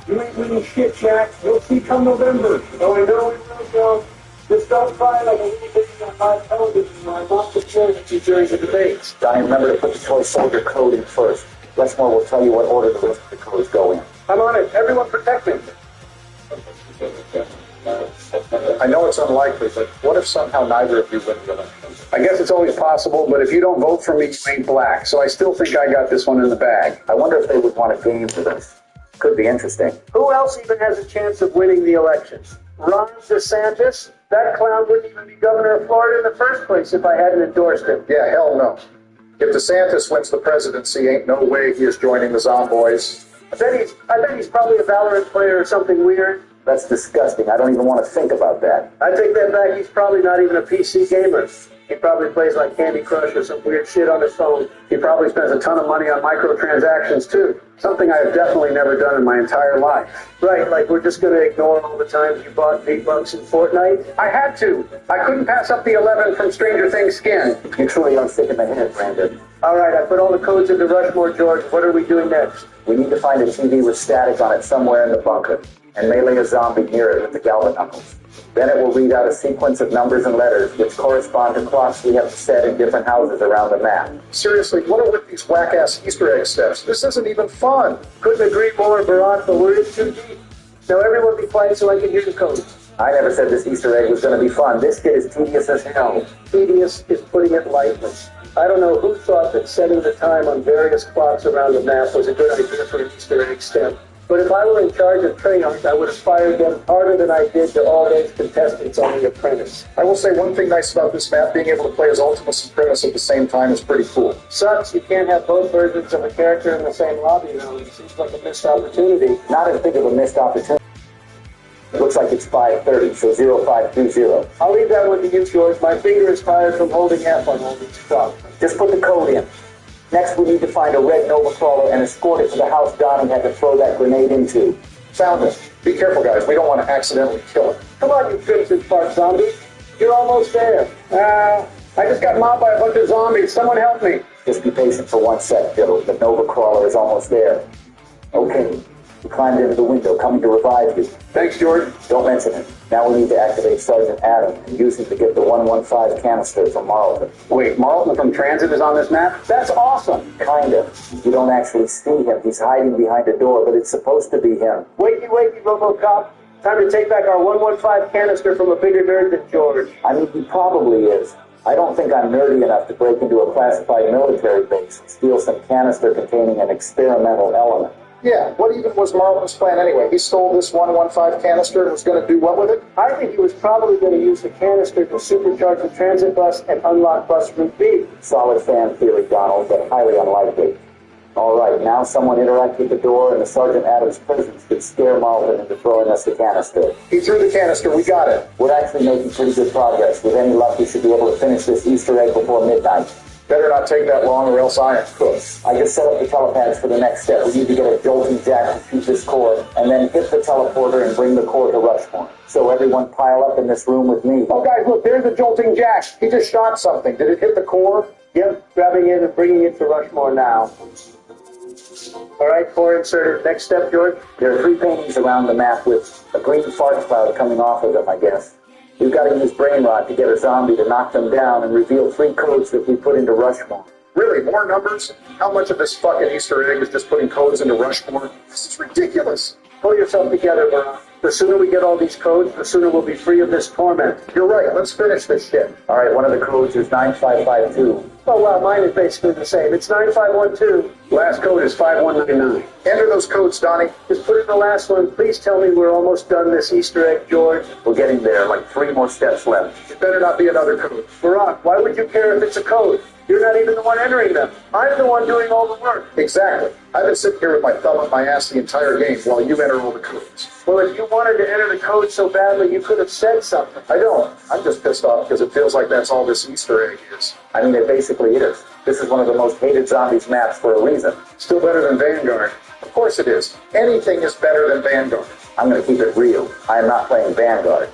You ain't winning shit, Jack. You'll see come November. Oh, I know we will go. Just don't cry like a little bit on live television when I'm not prepared to during the debates. Donnie, remember to put the toy soldier code in first. Rushmore will tell you what order the rest of the codes go in. I'm on it. Everyone protect me. I know it's unlikely, but what if somehow neither of you win the election? I guess it's always possible, but if you don't vote for me, you ain't black. So I still think I got this one in the bag. I wonder if they would want a game for this. Could be interesting. Who else even has a chance of winning the elections? Ron DeSantis? That clown wouldn't even be governor of Florida in the first place if I hadn't endorsed him. Yeah, hell no. If DeSantis wins the presidency, ain't no way he is joining the Zomboys. I bet he's probably a Valorant player or something weird. That's disgusting. I don't even want to think about that. I take that back. He's probably not even a PC gamer. He probably plays like Candy Crush or some weird shit on his phone. He probably spends a ton of money on microtransactions, too. Something I have definitely never done in my entire life. Right, like we're just going to ignore all the times you bought V-Bucks in Fortnite? I had to. I couldn't pass up the 11 from Stranger Things skin. You truly are sick in the head, Brandon. All right, I put all the codes into Rushmore, George. What are we doing next? We need to find a TV with static on it somewhere in the bunker and melee a zombie near it with the Galva knuckles. Then it will read out a sequence of numbers and letters which correspond to clocks we have set in different houses around the map. Seriously, what are with these whack-ass Easter egg steps? This isn't even fun. Couldn't agree more, Barack, but we're in too deep. Now everyone be quiet so I can hear the codes. I never said this Easter egg was going to be fun. This kid is tedious as hell. Tedious is putting it lightly. I don't know who thought that setting the time on various clocks around the map was a good idea for an Easter egg step. But if I were in charge of Treyarch, I would have fired them harder than I did to all those contestants on The Apprentice. I will say one thing nice about this map, being able to play as Ultimus and Apprentice at the same time is pretty cool. Sucks, you can't have both versions of a character in the same lobby now. It seems like a missed opportunity. Not as big of a missed opportunity. It looks like it's 5:30, so 0520. I'll leave that one to you, George. My finger is tired from holding F on all these stuff. Just put the code in. Next, we need to find a red Nova Crawler and escort it to the house Donnie had to throw that grenade into. Found it. Be careful, guys. We don't want to accidentally kill it. Come on, you Crimson Park zombie. You're almost there. I just got mobbed by a bunch of zombies. Someone help me. Just be patient for 1 sec, Bill. The Nova Crawler is almost there. Okay. We climbed into the window, coming to revive you. Thanks, George. Don't mention it. Now we need to activate Sergeant Adam and use him to get the 115 canister from Marlton. Wait, Marlton from Transit is on this map? That's awesome. Kind of. You don't actually see him. He's hiding behind a door, but it's supposed to be him. Wakey, RoboCop. Time to take back our 115 canister from a bigger nerd than George. I mean, he probably is. I don't think I'm nerdy enough to break into a classified military base and steal some canister containing an experimental element. Yeah, what even was Marlon's plan anyway? He stole this 115 canister and was going to do what with it? I think he was probably going to use the canister to supercharge the transit bus and unlock bus route B. Solid fan theory, Donald, but highly unlikely. All right, now someone interact with the door, and the Sergeant Adams presence could scare Marlon into throwing us the canister. He threw the canister, we got it. We're actually making pretty good progress. With any luck, we should be able to finish this Easter egg before midnight. Better not take that long or else I am cooked. I just set up the telepads for the next step. We need to get a jolting jack to shoot this core, and then hit the teleporter and bring the core to Rushmore. So everyone pile up in this room with me. Oh, guys, look, there's the jolting jack. He just shot something. Did it hit the core? Yep, grabbing it and bringing it to Rushmore now. All right, core inserted. Next step, George. There are 3 paintings around the map with a green fart cloud coming off of them, I guess. We've got to use Brain Rot to get a zombie to knock them down and reveal 3 codes that we put into Rushmore. Really, more numbers? How much of this fucking Easter egg is just putting codes into Rushmore? This is ridiculous. Pull yourself together, Barak. The sooner we get all these codes, the sooner we'll be free of this torment. You're right, let's finish this shit. All right, one of the codes is 9552. Oh, wow, mine is basically the same. It's 9512. Last code is 5199. Enter those codes, Donnie. Just put in the last one. Please tell me we're almost done this Easter egg, George. We're getting there, like 3 more steps left. It better not be another code. Barak, why would you care if it's a code? You're not even the one entering them. I'm the one doing all the work. Exactly. I've been sitting here with my thumb up my ass the entire game while you enter all the codes. Well, if you wanted to enter the code so badly, you could have said something. I don't. I'm just pissed off because it feels like that's all this Easter egg is. I mean, it basically is. This is one of the most hated zombies maps for a reason. Still better than Vanguard. Of course it is. Anything is better than Vanguard. I'm going to keep it real. I am not playing Vanguard.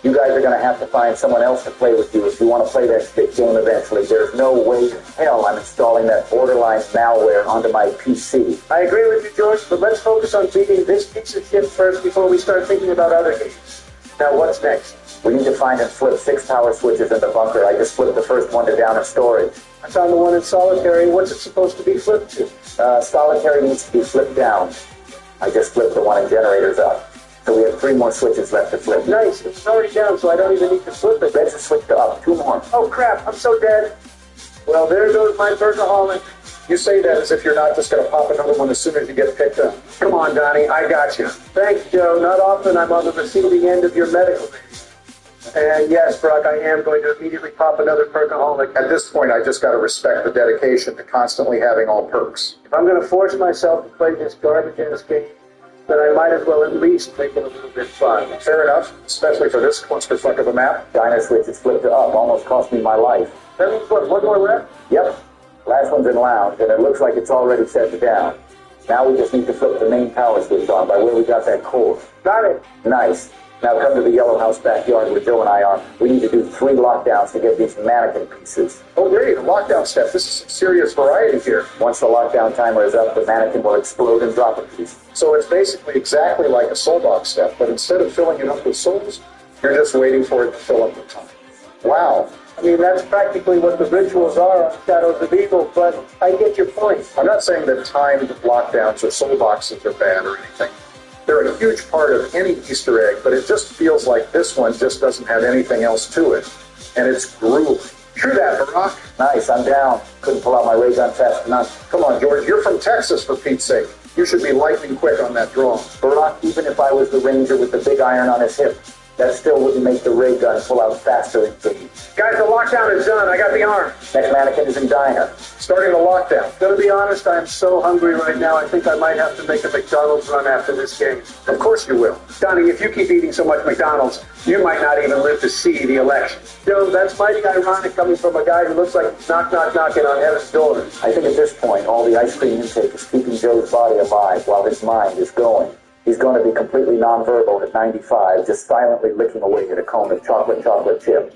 You guys are going to have to find someone else to play with you if you want to play that shit game eventually. There's no way in hell I'm installing that borderline malware onto my PC. I agree with you, George, but let's focus on beating this piece of shit first before we start thinking about other games. Now, what's next? We need to find and flip 6 tower switches in the bunker. I just flipped the first one to down in storage. I found the one in Solitary. What's it supposed to be flipped to? Solitary needs to be flipped down. I just flipped the one in generators up. So we have 3 more switches left to flip. Nice. It's already down, so I don't even need to flip it. Let's just switch to up. 2 more. Oh, crap. I'm so dead. Well, there goes my Berkaholic. You say that as if you're not just going to pop another one as soon as you get picked up. Come on, Donnie, I got you. Thanks, Joe. Not often I'm on the receiving end of your medical aid. And yes, Brock, I am going to immediately pop another Perkaholic. At this point, I just got to respect the dedication to constantly having all perks. If I'm going to force myself to play this garbage-ass game, then I might as well at least make it a little bit fun. Fair enough, especially for this clusterfuck of a map. Dino switch is flipped to up. Almost cost me my life. That means what, one more left? Yep. Last one's in lounge, and it looks like it's already set to down. Now we just need to flip the main power switch on by where we got that core. Got it. Nice. Now come to the yellow house backyard where Joe and I are. We need to do 3 lockdowns to get these mannequin pieces. Oh, great, a lockdown step. This is some serious variety here. Once the lockdown timer is up, the mannequin will explode and drop a piece. So it's basically exactly like a soul box step, but instead of filling it up with souls, you're just waiting for it to fill up with time. Wow. I mean, that's practically what the rituals are on Shadows of Evil, but I get your point. I'm not saying that timed lockdowns or soul boxes are bad or anything. They're a huge part of any Easter egg, but it just feels like this one just doesn't have anything else to it. And it's grueling. True that, Barack. Nice, I'm down. Couldn't pull out my ray gun fast enough. Come on, George, you're from Texas, for Pete's sake. You should be lightning quick on that draw. Barack, even if I was the ranger with the big iron on his hip, that still wouldn't make the ray gun pull out faster than Pete. Guys, the lockdown is done. I got the arm. Next mannequin is in diner. Starting the lockdown. To be honest, I'm so hungry right now, I think I might have to make a McDonald's run after this game. Of course you will. Donnie, if you keep eating so much McDonald's, you might not even live to see the election. Joe, that's mighty ironic coming from a guy who looks like he's knocking on heaven's door. I think at this point, all the ice cream intake is keeping Joe's body alive while his mind is going. He's going to be completely nonverbal at 95, just silently licking away at a cone of chocolate chip.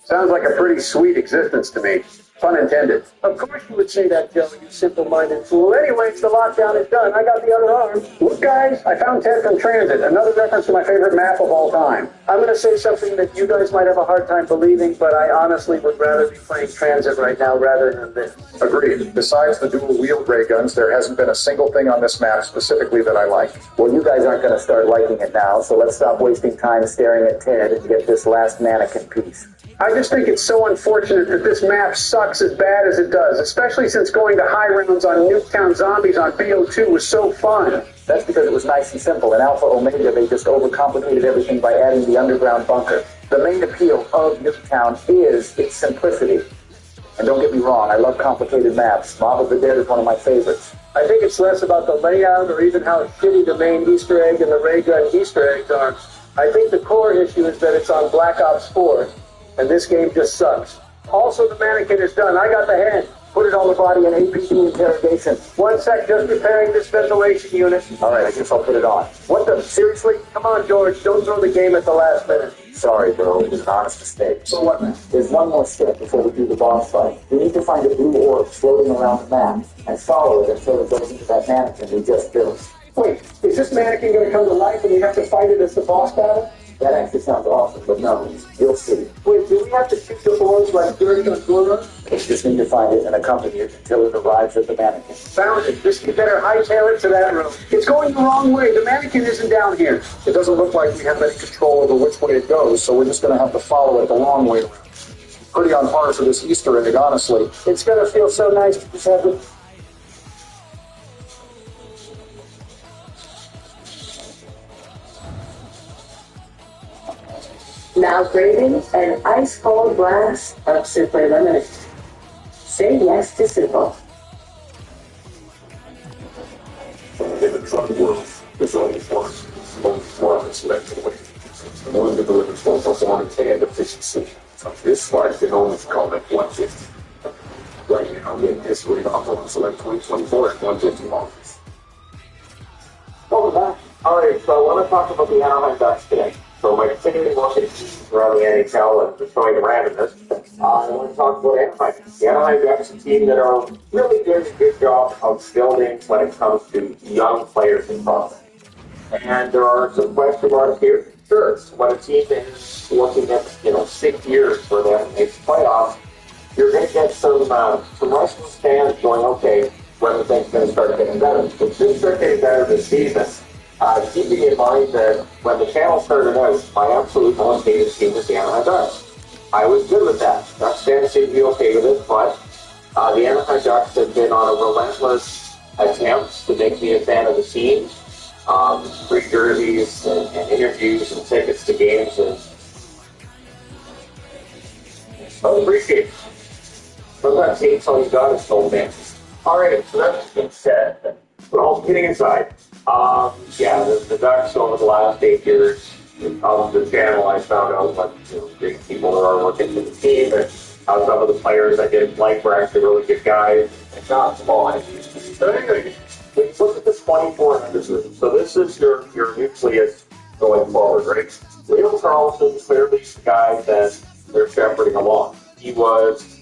Sounds like a pretty sweet existence to me. Pun intended. Of course you would say that, Joe, you simple-minded fool. Anyways, the lockdown is done. I got the other arm. Look, guys, I found Ted from Transit, another reference to my favorite map of all time. I'm going to say something that you guys might have a hard time believing, but I honestly would rather be playing Transit right now rather than this. Agreed. Besides the dual-wield ray guns, there hasn't been a single thing on this map specifically that I like. Well, you guys aren't going to start liking it now, so let's stop wasting time staring at Ted and get this last mannequin piece. I just think it's so unfortunate that this map sucks as bad as it does, especially since going to high rounds on Nuketown Zombies on BO2 was so fun. That's because it was nice and simple. In Alpha Omega, they just overcomplicated everything by adding the underground bunker. The main appeal of Nuketown is its simplicity. And don't get me wrong, I love complicated maps. Mob of the Dead is one of my favorites. I think it's less about the layout or even how shitty the main Easter egg and the ray gun Easter eggs are. I think the core issue is that it's on Black Ops 4, and this game just sucks. Also, the mannequin is done. I got the hand. Put it on the body in APD interrogation. 1 sec, just repairing this ventilation unit. All right, I guess I'll put it on. What the? Seriously? Come on, George. Don't throw the game at the last minute. Sorry, bro. It was an honest mistake. So what, man? There's one more step before we do the boss fight. We need to find a blue orb floating around the map and follow it until it goes into that mannequin we just built. Wait, is this mannequin going to come to life and we have to fight it as the boss battle? That actually sounds awesome, but no, you'll see. Wait, do we have to shoot the orbs like during the tour run? We just need to find it and accompany it until it arrives at the mannequin. Found it. Just you better hightail it to that room. It's going the wrong way. The mannequin isn't down here. It doesn't look like we have any control over which way it goes, so we're just going to have to follow it the long way around. Pretty on par for this Easter egg, honestly. It's going to feel so nice to just have it. Now craving an ice-cold glass of Super Lemonade. Say yes to Simple. In the drug world, there's only one that's left to win. One that delivers both performance and efficiency. This fight can only come at 150. Right now, in history, I'm select 2024 at 150 marks. Welcome back. Alright, so I want to talk about the Anaheim Ducks today. So by continuing watching around the NHL and destroying the randomness, I want to talk about Anaheim. The Anaheim Ducks is a team that are really doing a good job of building when it comes to young players in prospects. And there are some question marks here. Sure, when a team is looking at 6 years for them to make the playoffs, you're going to get some restless fans going, okay, when the thing's going to start getting better. It should start getting better this season. Keeping in mind that when the channel started out, my absolute most hated team was the Anaheim Ducks. I was good with that. Ducks fans seemed to be okay with it, but the Anaheim Ducks have been on a relentless attempt to make me a fan of the team. Free jerseys and interviews and tickets to games, and I appreciate it. Sometimes hate's all you got is soul fans. Alright, so that's being said. But all kidding aside, the Ducks over the last 8 years, on the channel, I found out what great people there are working for the team, and how some of the players I didn't like were actually really good guys, and not small. So anyway, when you look at this 2400 group, so this is your nucleus going forward, right? Leo Carlson clearly the guy that they're shepherding along. He was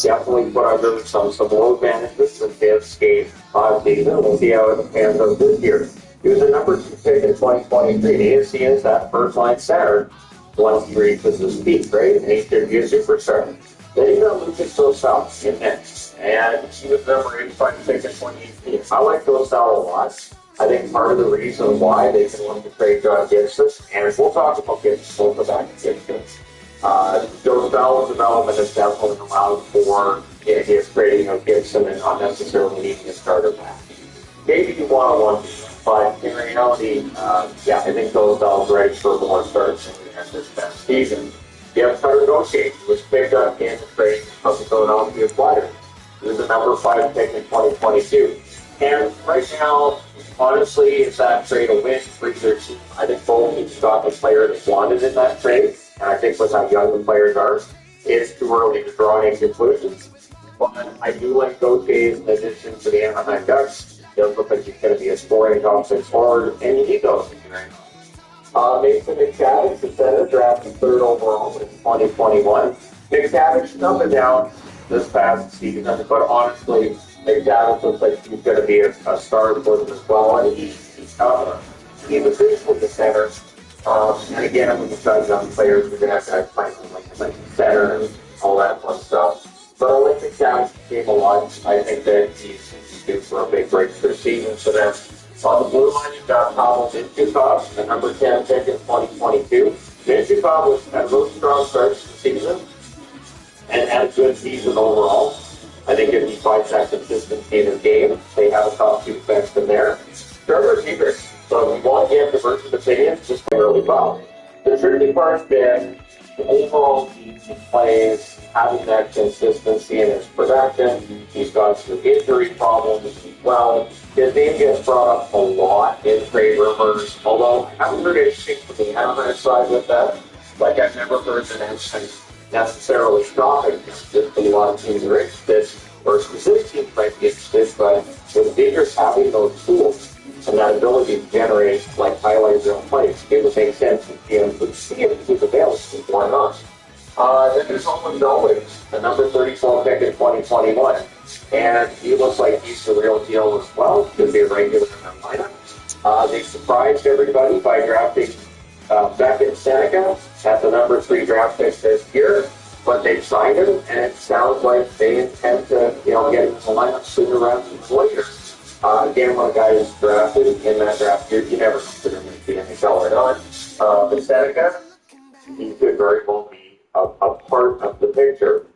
definitely put under some load management with his skate last season. We'll see how it pans out this year. He was a number 2 pick in 2023. He is that first line center once he reaches his peak, right? And he should be a superstar. Then you got Lucas Dosal in next, and he was number 85 pick in 2018. I like Dosal a lot. I think part of the reason why they can look to trade John Gibson, and we'll talk about Gibson, we'll go back to Gibson. Dosal's development has definitely allowed for his trading of Gibson and not necessarily needing a starter back. Maybe you want one, but in reality, I think Dosal's ready for more starts in this past season. You have started negotiating, which picked up in the trade of the Philadelphia Flyers. He was the number 5 pick in 2022. And right now, honestly, is that trade a win for either team? I think both teams got the player they wanted in that trade. And I think with how young the players are, it's too early to draw any conclusions. But I do like Gauthier in addition to the Anaheim Ducks. It does look like he's going to be a scoring top 6 forward, and you need those. Mason McTavish is center, drafted 3rd overall in 2021. McTavish up and down this past season, but honestly, McTavish looks like he's going to be a star for them as well. And he's a good with the center. And again, I'm going to judge on players. We're going to have playing like center and all that fun stuff. But I like McTavish's game a lot. I think that he's due for a big break for the season. So then on the blue line, you've got Pavel Mintyukov, the number 10 pick in 2022. Minchikov was had a really strong start to the season and had a good season overall. I think if he finds that consistency in his game, they have a top 2 defenseman there. Trevor Zegras, so if you want to get diverse opinions, just play really well. The tricky part's been the overall team he plays, having that consistency in his production. He's got some injury problems as well. His name gets brought up a lot in trade rumors, although I haven't heard anything from the Anaheim side with that. Like, I've never heard that anything necessarily stopping. It's just a lot of teams are interested, or specific teams might be interested, but with Zegras having those tools and that ability to generate like highlight reel plays, it would make sense if GMs would see if he's available. Why not? Then there's Owen Nolan, the number 34 pick in 2021. And he looks like he's the real deal as well. Could be a regular in their lineup. They surprised everybody by drafting Beckett Seneca at the number 3 draft pick this year. But they've signed him, and it sounds like they intend to, get him in the lineup sooner rather than later. Again, one guy is drafted in that draft year, you never consider him to be NHL or not. But Seneca, he could very well be a part of the picture.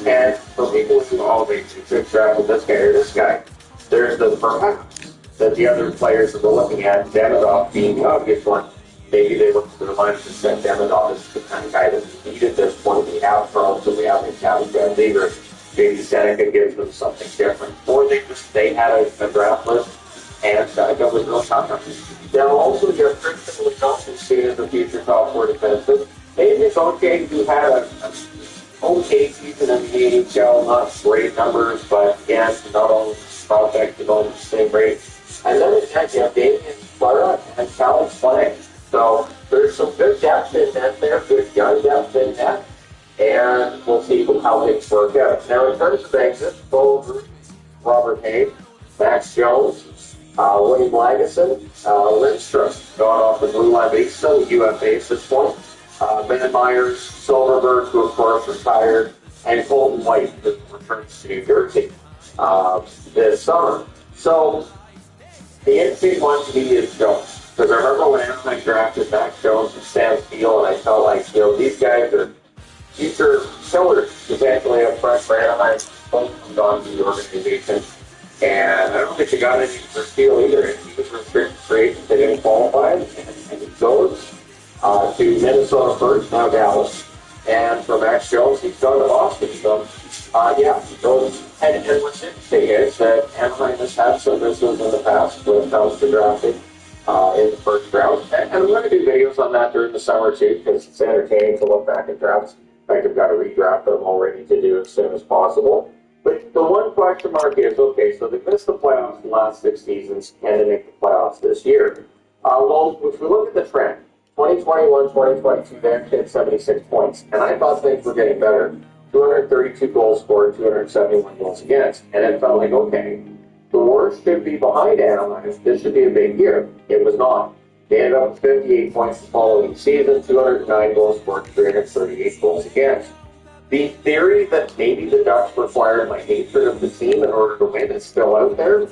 And for people who always should draft with this guy or this guy, there's the perhaps that the other players that we're looking at, Demidov being the obvious one. Maybe they look to the lineup and said Demidov is the kind of guy that's needed at this point. We have Charles, and we have Van Leader. Maybe Seneca gives them something different. Or they had a draft list, and Seneca was no contest. They'll also get Christian Lecoq, who's seen as a future top 4 defenseman. Maybe it's okay who had a okay season in the AHL, not great numbers, but again, not all prospects are on the same rate. And then it's had Damian Clara and Cal playing. So there's some good depth in that there, good young depth in that, and we'll see how things work out. Now, in terms of exits, Robert Hay, Max Jones, William Lagesson, Lindstrom, gone off the blue line base, so UFA at this point. Ben Myers, Silverberg, who of course retired, and Colton White, who returns to New Jersey this summer. So the interesting one to me is Jones. Because I remember when Anaheim drafted Max Jones and Sam Steele, and I felt like, these guys are future killers, essentially up front for Anaheim, both gone to the organization. And I don't think they got anything for Steele either. He was restricted free, they didn't qualify, and he goes to Minnesota first, now Dallas. And for Max Jones, he's gone to Boston. So, those. And what's interesting is that Anaheim has had some misses in the past when it comes to drafting in the first round. And I'm going to do videos on that during the summer too, because it's entertaining to look back at drafts. In fact, I've got a redraft that I'm all ready to do as soon as possible. But the one question mark is, okay, so they missed the playoffs the last 6 seasons, and they make the playoffs this year. Well, if we look at the trend, 2021, 2022, they actually had 76 points. And I thought things were getting better. 232 goals scored, 271 goals against. And it felt like, okay, the worst should be behind Anaheim. This should be a big year. It was not. They ended up with 58 points the following season, 209 goals scored, 338 goals against. The theory that maybe the Ducks required my hatred of the team in order to win is still out there.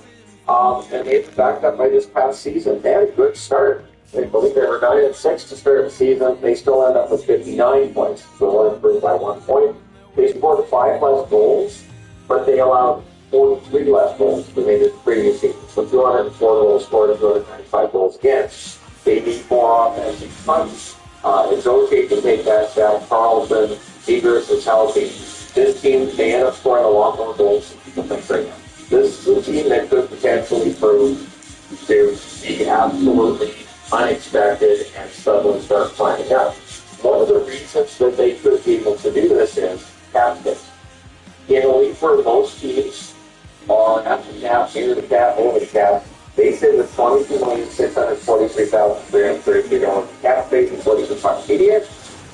And they've backed up by this past season. They had a good start. I believe they were 9-6 to start the season. They still end up with 59 points, so they'll improve by 1 point. They scored 5 less goals, but they allowed 43 less goals than they did the previous season. So 204 goals scored and 295 goals against. They need more offensive punch. It's okay to take that step. Carlson, Zegras is healthy. This team, they end up scoring a lot more goals than people think right now. This is a team that could potentially prove to be absolutely unexpected and suddenly start climbing up. One of the reasons that they could be able to do this is cap space. In a league where most teams are at the cap, near the cap, over the cap, they sit with $22,643,333 cap space is what you can find media.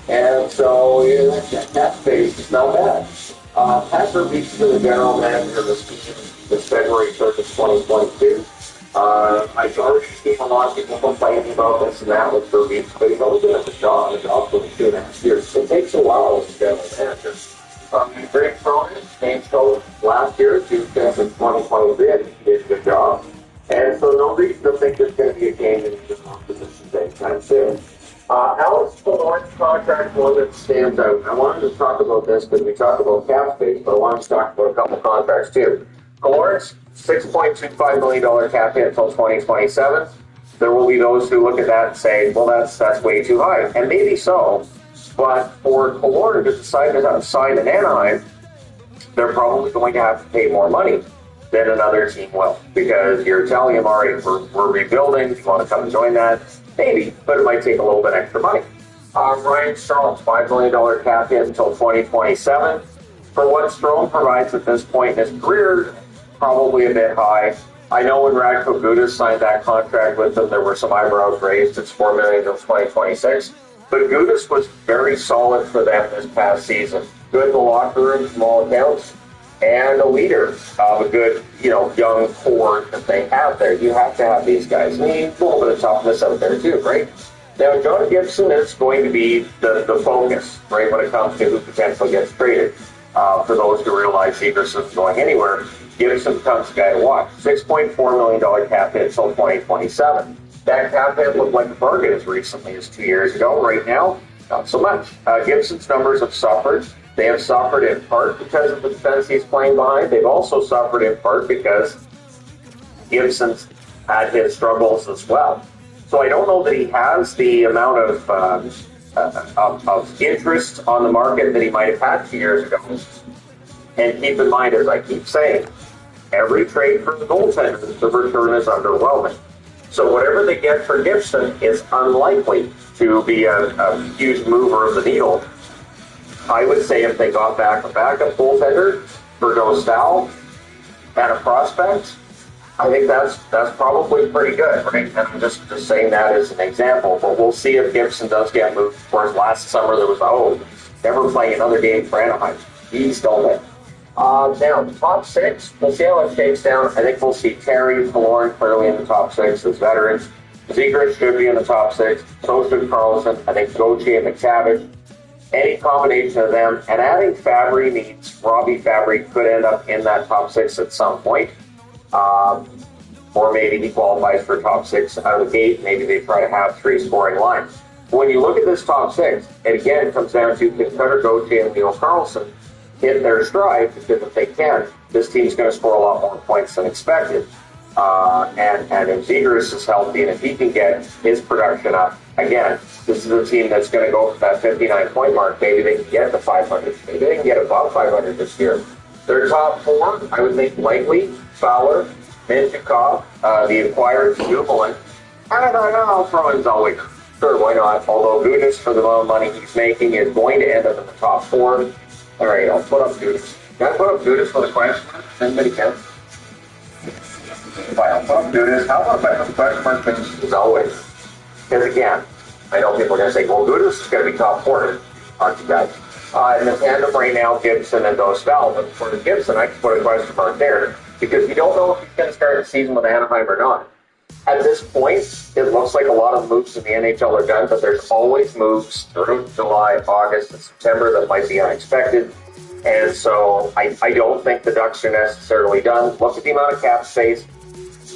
And so that cap space is not bad. Pat Verbeek to the general manager of the team this February 3rd of 2022. I've already seen a lot of people complaining about this and that with for weeks, but he's only been at the job for 2.5 years. It takes a while as a general manager. Greg Cronin, named coach last year, to 2023, I think he did a good job. And so no reason to think there's going to be a change in the positions anytime soon. Alex Killorn's contract one that stands out. I wanted to talk about this because we talk about cap space, but I wanted to talk about a couple contracts too. Killorn's $6.25 million cap hit until 2027. There will be those who look at that and say, well, that's way too high. And maybe so, but for Killorn to decide to sign in Anaheim, they're probably going to have to pay more money than another team will. Because you're telling them, all right, we're rebuilding, you want to come and join that? Maybe, but it might take a little bit extra money. Ryan Strom's $5 million cap hit until 2027. For what Strome provides at this point in his career, probably a bit high. I know when Radko Gudas signed that contract with them, there were some eyebrows raised. It's $4 million until 2026. But Gudas was very solid for them this past season. Good in the locker room from all accounts, and a leader of a good, young core that they have there. You have to have these guys. I mean, a little bit of toughness out there too, right? Now, John Gibson is going to be the focus, right, when it comes to who potentially gets traded. For those who realize Zegras isn't going anywhere, Gibson becomes the guy to watch. $6.4 million cap hit until 2027. That cap hit looked like a bargain as recently as 2 years ago. Right now, not so much. Gibson's numbers have suffered. They have suffered in part because of the defense he's playing behind. They've also suffered in part because Gibson's had his struggles as well. So I don't know that he has the amount of interest on the market that he might have had 2 years ago. And keep in mind, as I keep saying, every trade for the goaltender, the return is underwhelming. So whatever they get for Gibson is unlikely to be a huge mover of the needle. I would say if they got back a backup goaltender for Dostal and a prospect, I think that's probably pretty good, right? And I'm just saying that as an example. But we'll see if Gibson does get moved. Of course, last summer there was, never playing another game for Anaheim. He's still there. Now, top six, we'll see how it shakes down. I think we'll see Terry, Killorn clearly in the top six as veterans. Zegras should be in the top six. So should Carlson. I think Gauthier and McTavish. Any combination of them, and adding Fabry means Robbie Fabry could end up in that top six at some point. Or maybe he qualifies for top six out of the gate. Maybe they try to have three scoring lines. When you look at this top six, and again, it comes down to can Cutter Gauthier and Neil Carlson hit their stride, because if they can, this team's going to score a lot more points than expected. And if Zegras is healthy, and if he can get his production up, again, this is a team that's going to go for that 59-point mark. Maybe they can get to 500. Maybe they can get above 500 this year. Their top four, I would think likely, Fowler, Minchikov, the acquired Dumoulin, and I know Throw-in's always sure, why not? Although Gudas, for the amount of money he's making, is going to end up in the top four. All right, I'll put up Gudas. Can I put up Gudas for the question? Anybody can? I'll put up Gudas. How about if I put the question mark finish as always? Because again, I know people are going to say, well, Gudas is going to be top four, aren't you guys? In the tandem right now, Gibson and Dostal. But for Gibson, I can put a question mark there because we don't know if he's going to start the season with Anaheim or not. At this point, it looks like a lot of moves in the NHL are done, but there's always moves through July, August, and September that might be unexpected. And so I don't think the Ducks are necessarily done. Look at the amount of cap space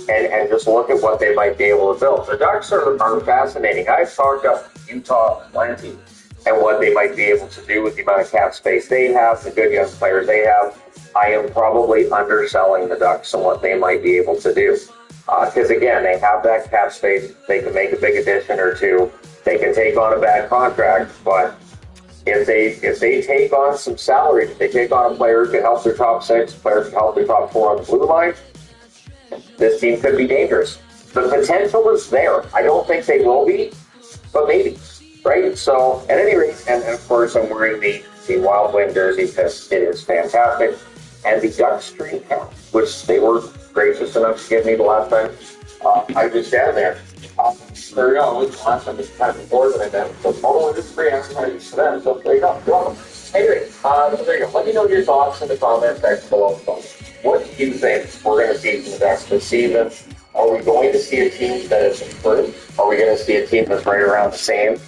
and just look at what they might be able to build. The Ducks are fascinating. I've talked up Utah plenty and what they might be able to do with the amount of cap space they have, the good young players they have. I am probably underselling the Ducks and what they might be able to do. Because again, they have that cap space. They can make a big addition or two. They can take on a bad contract, but if they take on some salary, if they take on a player who can help their top six, player who can help their top four on the blue line, this team could be dangerous. The potential is there. I don't think they will be, but maybe, right? So at any rate, and of course I'm wearing the Wild Wing jersey because it is fantastic, and the Duck Street hat, which they were gracious enough to give me the last time I was down there. There you go. It was the last time this time before that I met. So total industry advertising for them. So there you go. You're welcome. Anyway, there you go. Let me know your thoughts in the comment section below. What do you think we're going to see from the Ducks this season? Are we going to see a team that is improved? Are we going to see a team that's right around the same?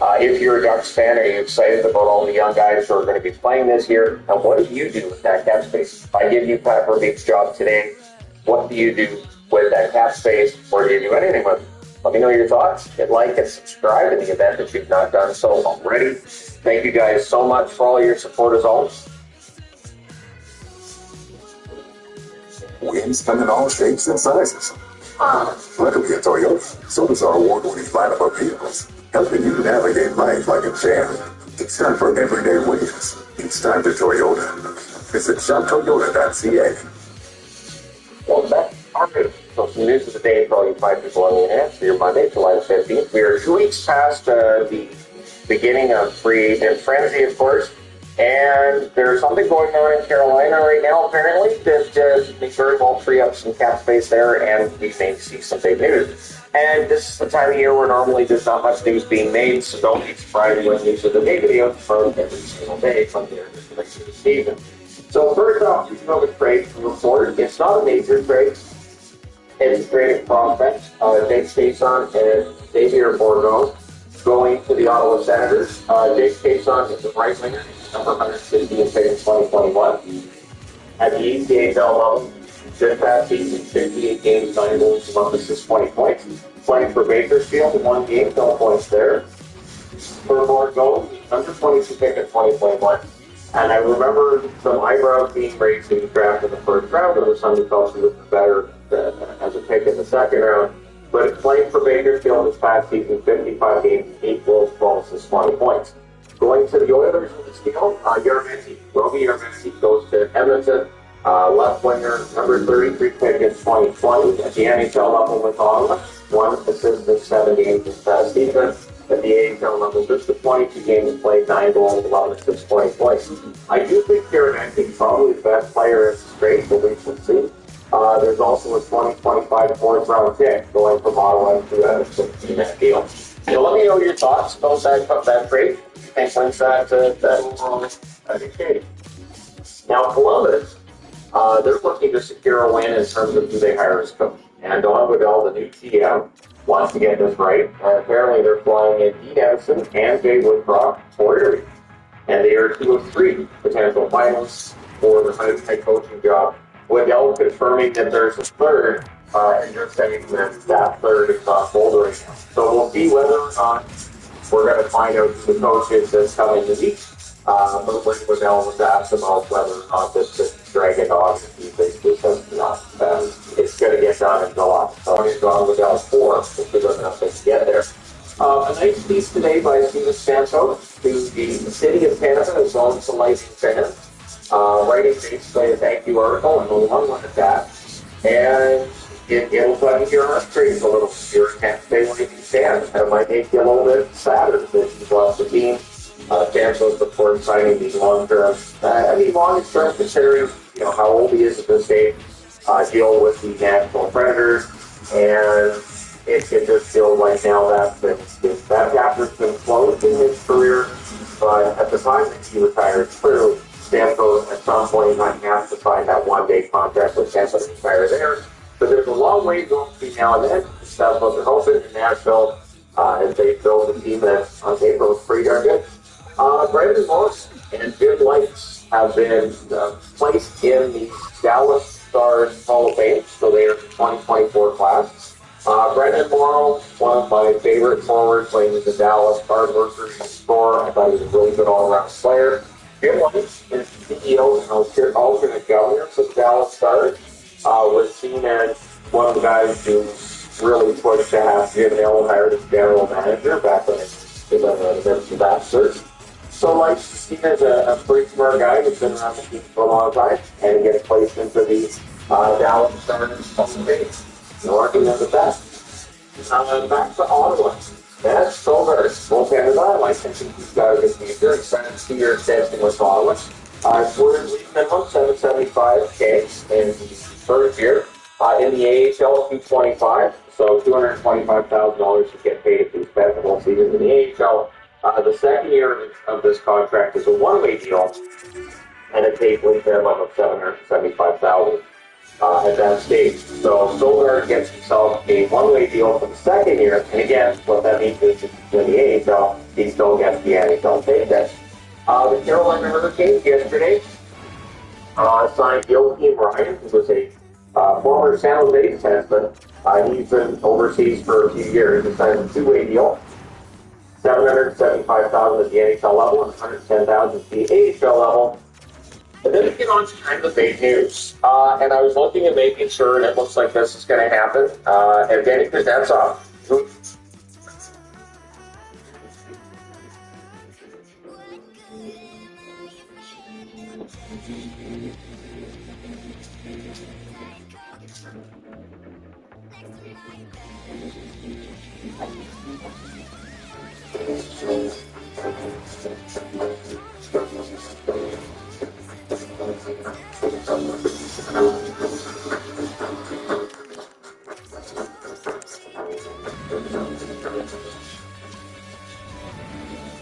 If you're a Ducks fan, are you excited about all the young guys who are going to be playing this year? And what do you do with that cap space? If I give you Pat Verbeek's job today, what do you do with that cap space, or do you do anything with it? Let me know your thoughts. Hit like and subscribe in the event that you've not done so already. Thank you guys so much for all your support as always. Wins come in all shapes and sizes. Luckily at Toyota, so does our award-winning lineup of vehicles, helping you navigate life like a champ. It's time for everyday wins. It's time to Toyota. Visit shoptoyota.ca. Welcome back. All right. So some news of the day for all you fine people on the internet for your Monday, July 15th. We are 2 weeks past the beginning of free agent frenzy, of course. And there's something going on in Carolina right now, apparently, that may very well free up some cap space there, and we may see some big news. And this is the time of year where normally there's not much news being made, so don't be surprised when news of the day video from every single day from here to the season. So first off, we have a trade report. It's not a major trade. It's a trade of prospects. Jake Cason and Xavier Bourgault going to the Ottawa Senators. Jake Cason is a right winger, number 150 in pick in 2021. At the ECHL level, this past season, 58 games, 9 goals, 1 assist, 20 points. Playing for Bakersfield, 1 game, no points there. For Bourgault, number 22 pick in 2021. And I remember some eyebrows being raised when he was drafted in the first round. There was some who felt he was better as a pick in the second round. But playing for Bakersfield this past season, 55 games, 8 goals, 12 assists, 20 points. Going to the Oilers in this deal, Roby Yarmensky goes to Edmonton. Left winger, number 33 pick in 2020. At the NHL level with Ottawa, 1 assist in 7 games this past season. At the AHL level, just the 22 games played, 9 goals, 11 assists, 20 points. I do think Yarmensky is probably the best player in this trade, but we should see. There's also a 2025 fourth round pick going from Ottawa to Edmonton in that deal. So let me know your thoughts about that trade. Thanks for that overall trade. Now Columbus, they're looking to secure a win in terms of who they hire as coach. And Don Waddell, the new GM, wants to get this right. Apparently they're flying in Dean Evason and Jay Woodcroft for Erie. And they are 2 of 3 potential finalists for the head coaching job. Waddell confirming that there's a third, and you're saying that third is not bold right now. So we'll see whether or not we're going to find out who the coach is that's coming to meet. But when Waddell was asked about whether or not this could drag it on, he basically said, no, it's going to get done in July. So he's gone Waddell's 4, which is enough to get there. A nice piece today by Steven Santos to the City of Canada, as well as the Lightning fans. Writing basically a thank you article, and only one at that. And it'll let your heart race a little bit. You can't stay where you can stand. And it might make you a little bit sadder that you've lost the team. Santos, of course, signing these long-term, long-term considering, how old he is at this stage, deal with the Nashville Predators. And it just feels like now that chapter's been closed in his career. But at the time that he retired, clearly, Stamkos at some point might have to sign that one-day contract with Santos to retire there. But there's a long way going between now and then. That's what they're hoping in Nashville as they build a team that on paper looks pretty darn good. Brandon Morris and Jim Lights have been placed in the Dallas Stars Hall of Fame, so they are the 2024 class. Brendan Morrow, one of my favorite forwards, playing with the Dallas hard worker in the score. I thought he was a really good all-around player. Jim Lights is CEO and alternate governor for the Dallas Stars. Was seen as one of the guys who really pushed to have Jim Allen hired as general manager back when it was the Masters. So Lights is seen as a pretty smart guy who's been around the team for a long time, and he gets placed into the Dallas Stars Hall of Fame. Working as the best. Back to Ottawa. That's so good. Well, Canada, I think he's got a good future. He signed a 2-year extension with Ottawa. For his league minimum, $775K in the first year. In the AHL, $225, so $225,000 to get paid if he spent the whole season in the AHL. The second year of this contract is a one-way deal, and it pays league minimum of $775,000. at that stage. So Solberg gets himself a one-way deal for the second year, and again, what that means is if he's in the AHL, he still gets the NHL paycheck. The Carolina Hurricanes yesterday signed Joakim Ryan, who was a former San Jose defenseman. He's been overseas for a few years. He signed a two-way deal, $775,000 at the NHL level and $110,000 at the AHL level. And then we get on to kind of the big news. And I was looking and making sure, and it looks like this is going to happen. Evgeny Kuznetsov, who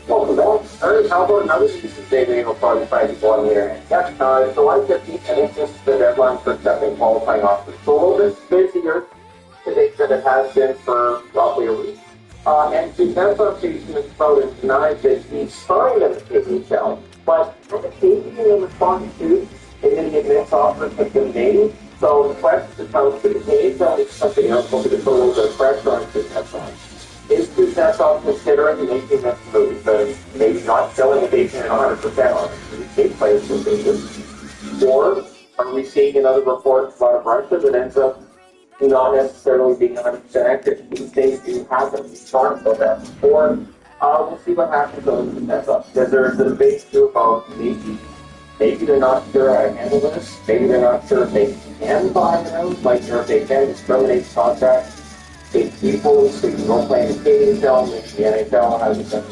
welcome back. All right, how about another piece of data you'll probably find people on the internet? Yeah, July 15th, I think this is the deadline for accepting qualifying offers. So a little bit busier today than it has been for roughly a week. And Kuznetsov season is about and denied that he signed at the KHL, but kind of taking in response to it didn't admit offers have been made. So the question is how to the KHL is something else looking to put a little bit of pressure on Kuznetsov. Is Kuznetsov considering making this move and maybe not filling the basement 100% on the state players position? Or are we seeing another report out of Russia that ends up not necessarily being 100% active? These things do happen. We've talked about that before. We'll see what happens with Kuznetsov. Because there's a debate too about maybe they're not sure how to handle this. Maybe they're not sure if they can buy him out, like or if they can discriminate contracts. If people so you don't play in the KHL, maybe the NHL hasn't been,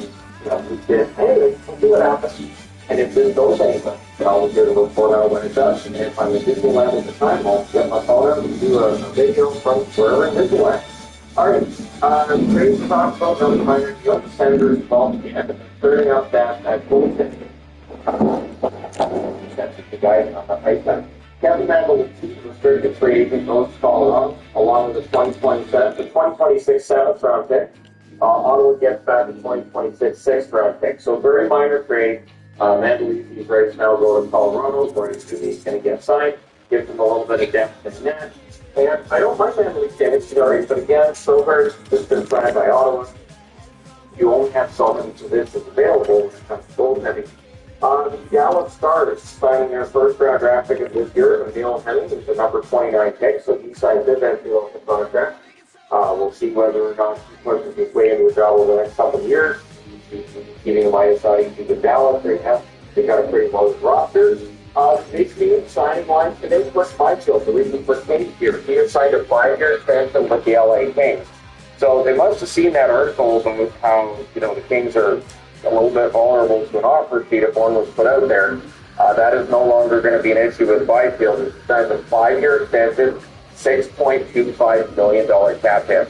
moved in. Anyway, we'll see what happens. And if this goes anywhere, I'll get a report out when it does. And if I'm in Disneyland at the time, I'll get my phone out and do a video from wherever in Disneyland. All right, great to talk about another minor deal. The Senators involved again, turning up that goaltending. That's the guy on the ice time. Kevin Mandolini, restricted free agent, goes to Colorado, along with the 2026 seventh round pick. Ottawa gets back the 2026 sixth round pick. So very minor trade. Mandolini's right now going to Colorado, where he's going to get signed, gives him a little bit of depth in the net. And I don't mind Mandolini getting CRA, but again, Silver has been signed by Ottawa. You only have so many positions available when it comes to goaltending. The Dallas Stars signing their first round draft pick of this year, Emil Henning, who's the number 29 pick, so he signs his entry level contract. We'll see whether or not he pushes his way into a job over the next couple of years. Keeping in mind how he's in Dallas right now, they got a pretty loaded roster. Big team signing line today was Byfield, the reason for Kings here. He has signed a 5-year extension with the LA Kings. So they must have seen that article about how, the Kings are a little bit vulnerable to an offer sheet if one was put out there. That is no longer going to be an issue with Byfield. He's signed a 5-year extension, $6.25 million cap hit.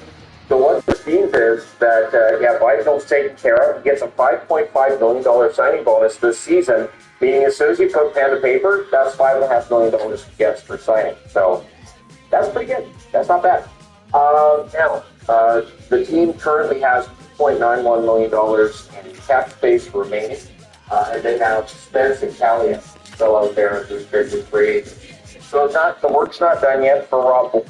So what this means is that, Byfield's taken care of. He gets a $5.5 million signing bonus this season, meaning as soon as you put pen to paper, that's $5.5 million he gets for signing. So that's pretty good. That's not bad. Now, the team currently has $2.91 million in cap space remaining, and they have Spence and Callian still out there as restricted free agents. So the work's not done yet for Rob.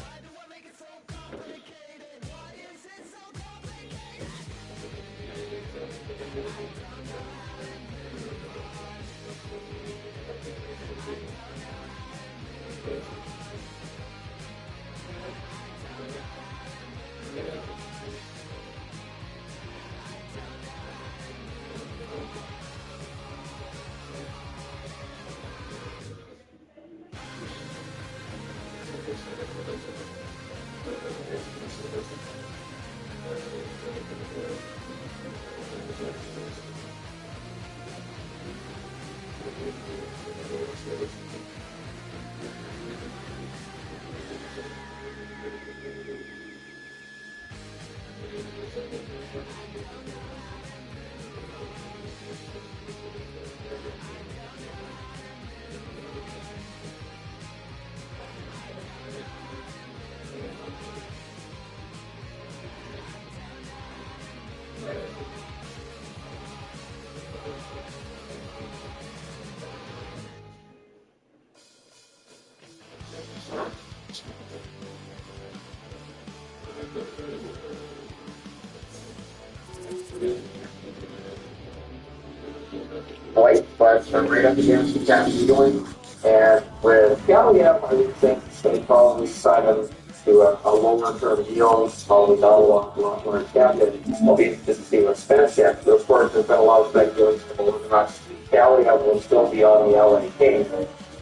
but right up against the cap ceiling. And with Gallium, I would think they probably sign him to a longer-term deal, probably not a lot more cap. And I'll be interested to see what Spence gets. But of course, there's been a lot of speculation about whether or not Gallium will still be on the LA Kings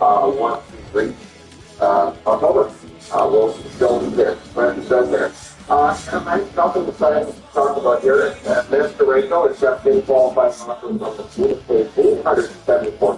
once we reach October. We'll still be there. Brent is still there. And I nothing exciting to talk about here. Mr. Rachel is just being qualified for the 874